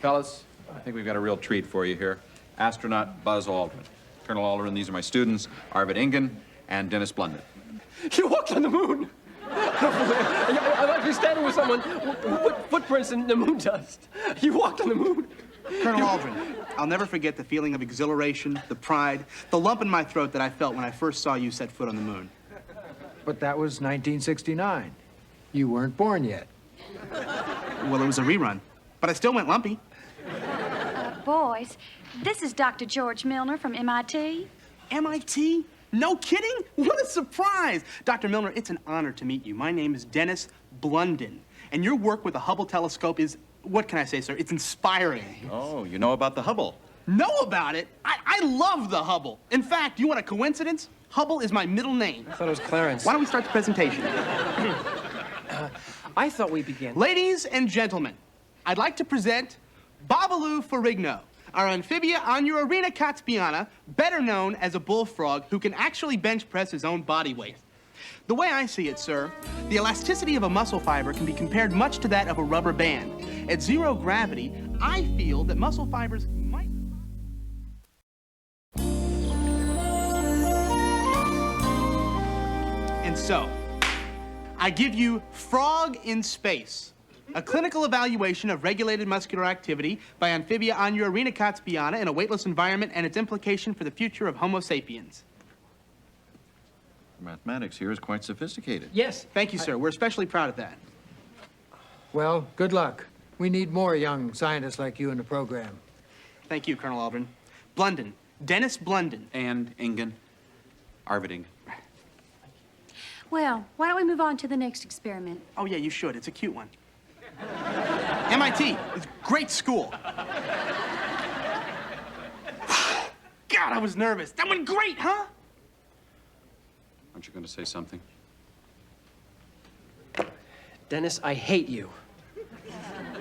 Fellas, I think we've got a real treat for you here. Astronaut Buzz Aldrin. Colonel Aldrin, these are my students, Arvid Engen and Dennis Blunden. You walked on the moon! I'm actually standing with someone who put footprints in the moon dust. You walked on the moon. Colonel Aldrin, I'll never forget the feeling of exhilaration, the pride, the lump in my throat that I felt when I first saw you set foot on the moon. But that was 1969. You weren't born yet. Well, it was a rerun, but I still went lumpy. Boys, this is Dr. George Milner from MIT. MIT? No kidding? What a surprise! Dr. Milner, it's an honor to meet you. My name is Dennis Blunden, and your work with the Hubble telescope is, what can I say, sir? It's inspiring. Oh, you know about the Hubble? Know about it? I love the Hubble. In fact, you want a coincidence? Hubble is my middle name. I thought it was Clarence. Why don't we start the presentation? I thought we began. Ladies and gentlemen, I'd like to present Babalu Ferrigno, our amphibia Onurarina Katspiana, better known as a bullfrog who can actually bench press his own body weight. The way I see it, sir, the elasticity of a muscle fiber can be compared much to that of a rubber band. At zero gravity, I feel that muscle fibers might... And so, I give you Frog in Space, a clinical evaluation of regulated muscular activity by Amphibia Onurarina Katspiana in a weightless environment and its implication for the future of Homo sapiens. Mathematics here is quite sophisticated. Yes. Thank you, sir. We're especially proud of that. Well, good luck. We need more young scientists like you in the program. Thank you, Colonel Aldrin. Blunden. Dennis Blunden. And Engen. Arvid Engen. Well, why don't we move on to the next experiment? Oh, yeah, you should. It's a cute one. MIT. It's a great school. God, God, I was nervous. That went great, huh? Aren't you going to say something? Dennis, I hate you.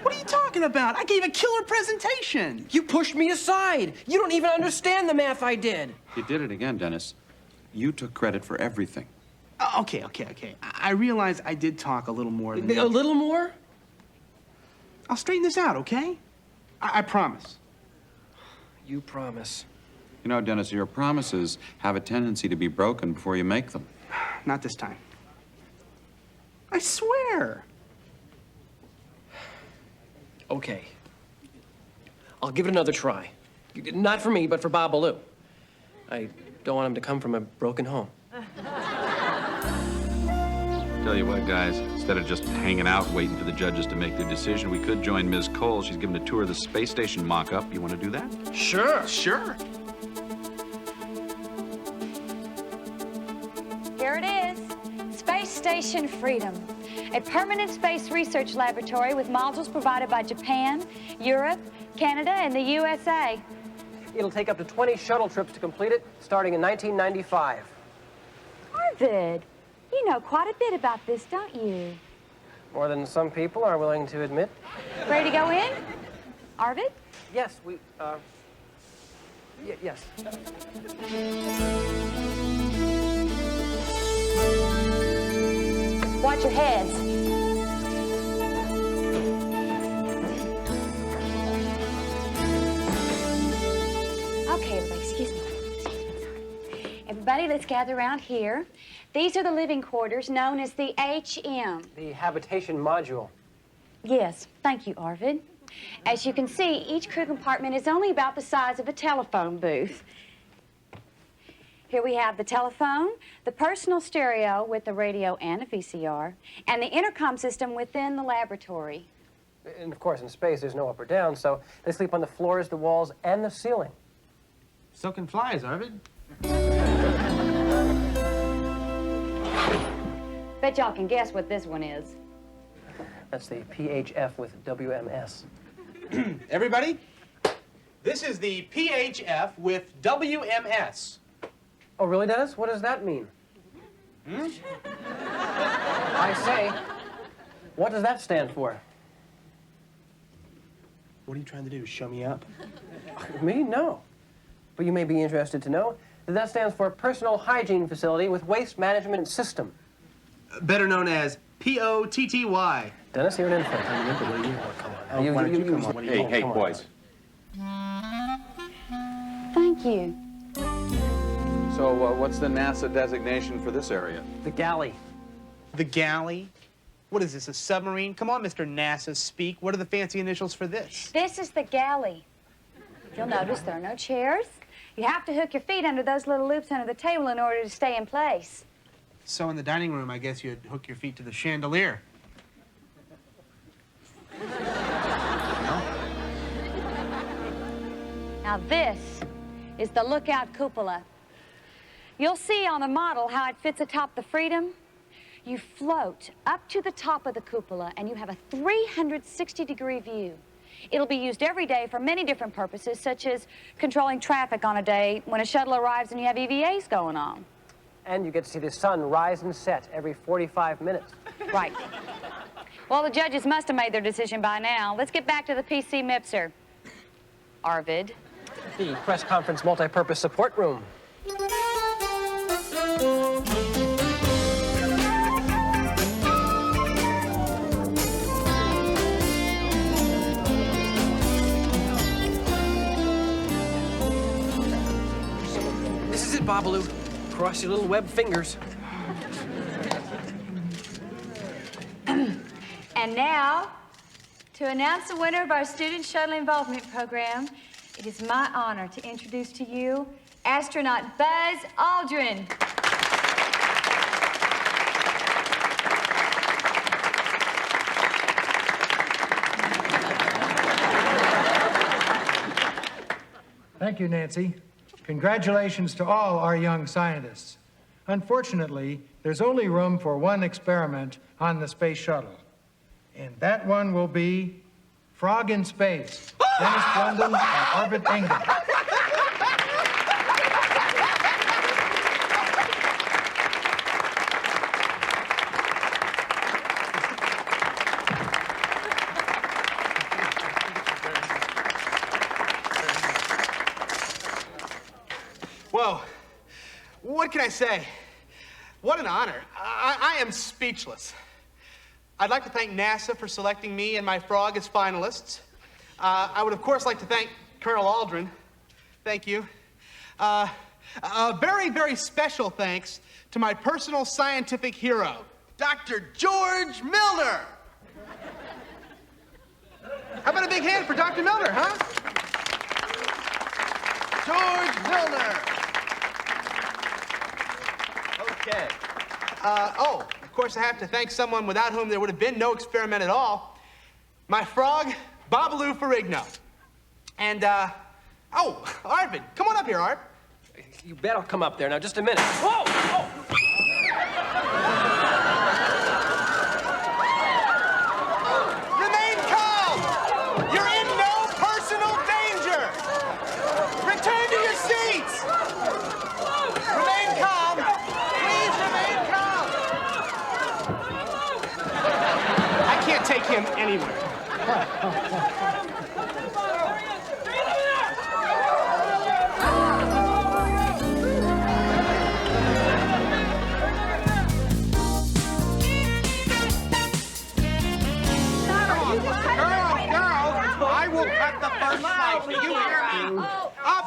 What are you talking about? I gave a killer presentation. You pushed me aside. You don't even understand the math I did. You did it again, Dennis. You took credit for everything. Okay. I realize I did talk a little more than A little more? I'll straighten this out, okay? I promise. You promise. You know, Dennis, your promises have a tendency to be broken before you make them. Not this time. I swear. Okay. I'll give it another try. Not for me, but for Babalu. I don't want him to come from a broken home. Tell you what, guys, instead of just hanging out waiting for the judges to make their decision, we could join Ms. Cole. She's giving a tour of the space station mock-up. You want to do that? Sure. Here it is, Space Station Freedom, a permanent space research laboratory with modules provided by Japan, Europe, Canada, and the USA. It'll take up to 20 shuttle trips to complete it, starting in 1995. Arvid, you know quite a bit about this, don't you? More than some people are willing to admit. Ready to go in? Arvid? Yes, yes. Watch your heads. Okay, everybody, excuse me. Everybody, let's gather around here. These are the living quarters known as the HM. The habitation module. Yes, thank you, Arvid. As you can see, each crew compartment is only about the size of a telephone booth. Here we have the telephone, the personal stereo with the radio and a VCR, and the intercom system within the laboratory. And of course, in space, there's no up or down, so they sleep on the floors, the walls, and the ceiling. So can flies, Arvid. Bet y'all can guess what this one is. That's the PHF with WMS. Everybody, this is the PHF with WMS. Oh, really, Dennis? What does that mean? I say, what does that stand for? What are you trying to do, show me up? Me? No. But you may be interested to know that that stands for Personal Hygiene Facility with Waste Management System. Better known as POTTY. Dennis, you're an infant. Come on. Why don't you come on? Hey, boys. Thank you. So, what's the NASA designation for this area? The galley. The galley? What is this, a submarine? Come on, Mr. NASA, speak. What are the fancy initials for this? This is the galley. You'll notice there are no chairs. You have to hook your feet under those little loops under the table in order to stay in place. So in the dining room, I guess you'd hook your feet to the chandelier. Now this is the lookout cupola. You'll see on the model how it fits atop the Freedom. You float up to the top of the cupola and you have a 360-degree view. It'll be used every day for many different purposes, such as controlling traffic on a day when a shuttle arrives and you have EVAs going on. And you get to see the sun rise and set every 45 minutes. Right. Well, the judges must have made their decision by now. Let's get back to the PC MIPSR. Arvid. The press conference multi-purpose support room. This is it, Babalu. Cross your little web fingers. And now, to announce the winner of our Student Shuttle Involvement Program, it is my honor to introduce to you astronaut Buzz Aldrin. Thank you, Nancy. Congratulations to all our young scientists. Unfortunately, there's only room for one experiment on the space shuttle. And that one will be Frog in Space, Dennis Blundin and Arvid Engen. Whoa. What can I say? What an honor. I am speechless. I'd like to thank NASA for selecting me and my frog as finalists. I would, of course, like to thank Colonel Aldrin. Thank you. A very, very special thanks to my personal scientific hero, Dr. George Milner. How about a big hand for Dr. Milner, huh? George Milner. Okay. Oh, of course, I have to thank someone without whom there would have been no experiment at all. My frog, Babalu Ferrigno. And, oh, Arvid, come on up here, Art. You bet I'll come up there. Now, just a minute. Whoa! Oh! Remain calm! You're in no personal danger! Return to your seats! Remain calm! Please remain calm! I can't take him anywhere.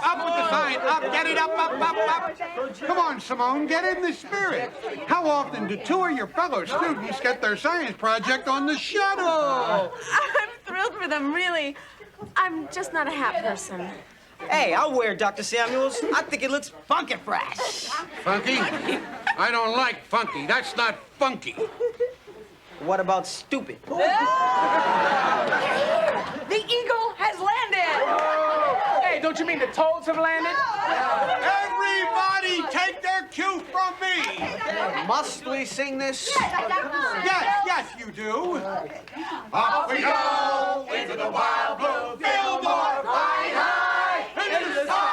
Up with the sign. Up, get it up. Come on, Simone, get in the spirit. How often do two of your fellow students get their science project on the shuttle? I'm thrilled for them, really. I'm just not a hat person. Hey, I'll wear it, Dr. Samuels. I think it looks funky fresh. Funky? I don't like funky. That's not funky. What about stupid? The eagle has landed! Hey, don't you mean the toads have landed? Everybody take their cue from me. Must we sing this? Yes, you do. Up we go into the wild blue Fillmore, flying high into the sky.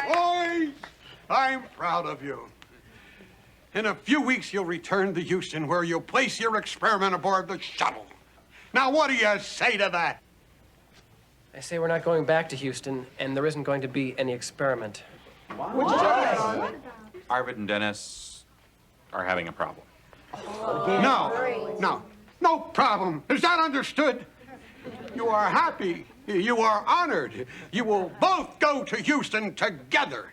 Boys, I'm proud of you. In a few weeks, you'll return to Houston, where you'll place your experiment aboard the shuttle. Now, what do you say to that? I say we're not going back to Houston, and there isn't going to be any experiment. Arvid and Dennis are having a problem. No problem. Is that understood? You are happy. You are honored. You will both go to Houston together.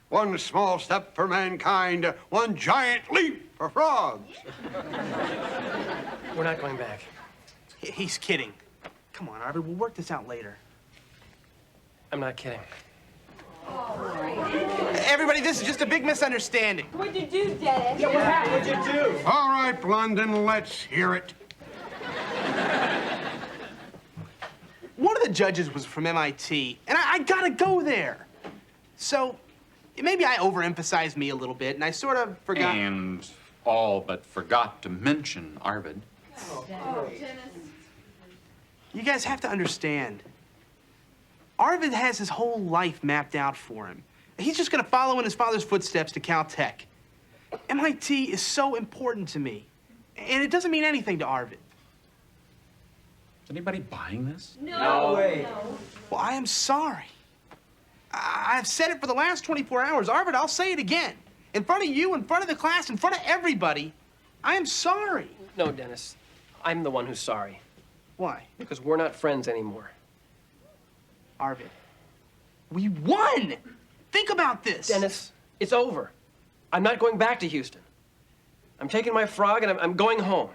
One small step for mankind, one giant leap for frogs. We're not going back. He's kidding. Come on, Arvid, we'll work this out later. I'm not kidding. Everybody, this is just a big misunderstanding. What'd you do, Dennis? Yeah, what happened? What'd you do? All right, Blondin, let's hear it. One of the judges was from MIT, and I gotta go there. So maybe I overemphasized me a little bit, and I sort of forgot. And all but forgot to mention Arvid. You guys have to understand. Arvid has his whole life mapped out for him. He's just gonna follow in his father's footsteps to Caltech. MIT is so important to me, and it doesn't mean anything to Arvid. Is anybody buying this? No way. Well, I am sorry. I've said it for the last 24 hours. Arvid, I'll say it again. In front of you, in front of the class, in front of everybody. I am sorry. No, Dennis. I'm the one who's sorry. Why? Because we're not friends anymore. Arvid, we won! Think about this. Dennis, it's over. I'm not going back to Houston. I'm taking my frog and I'm going home.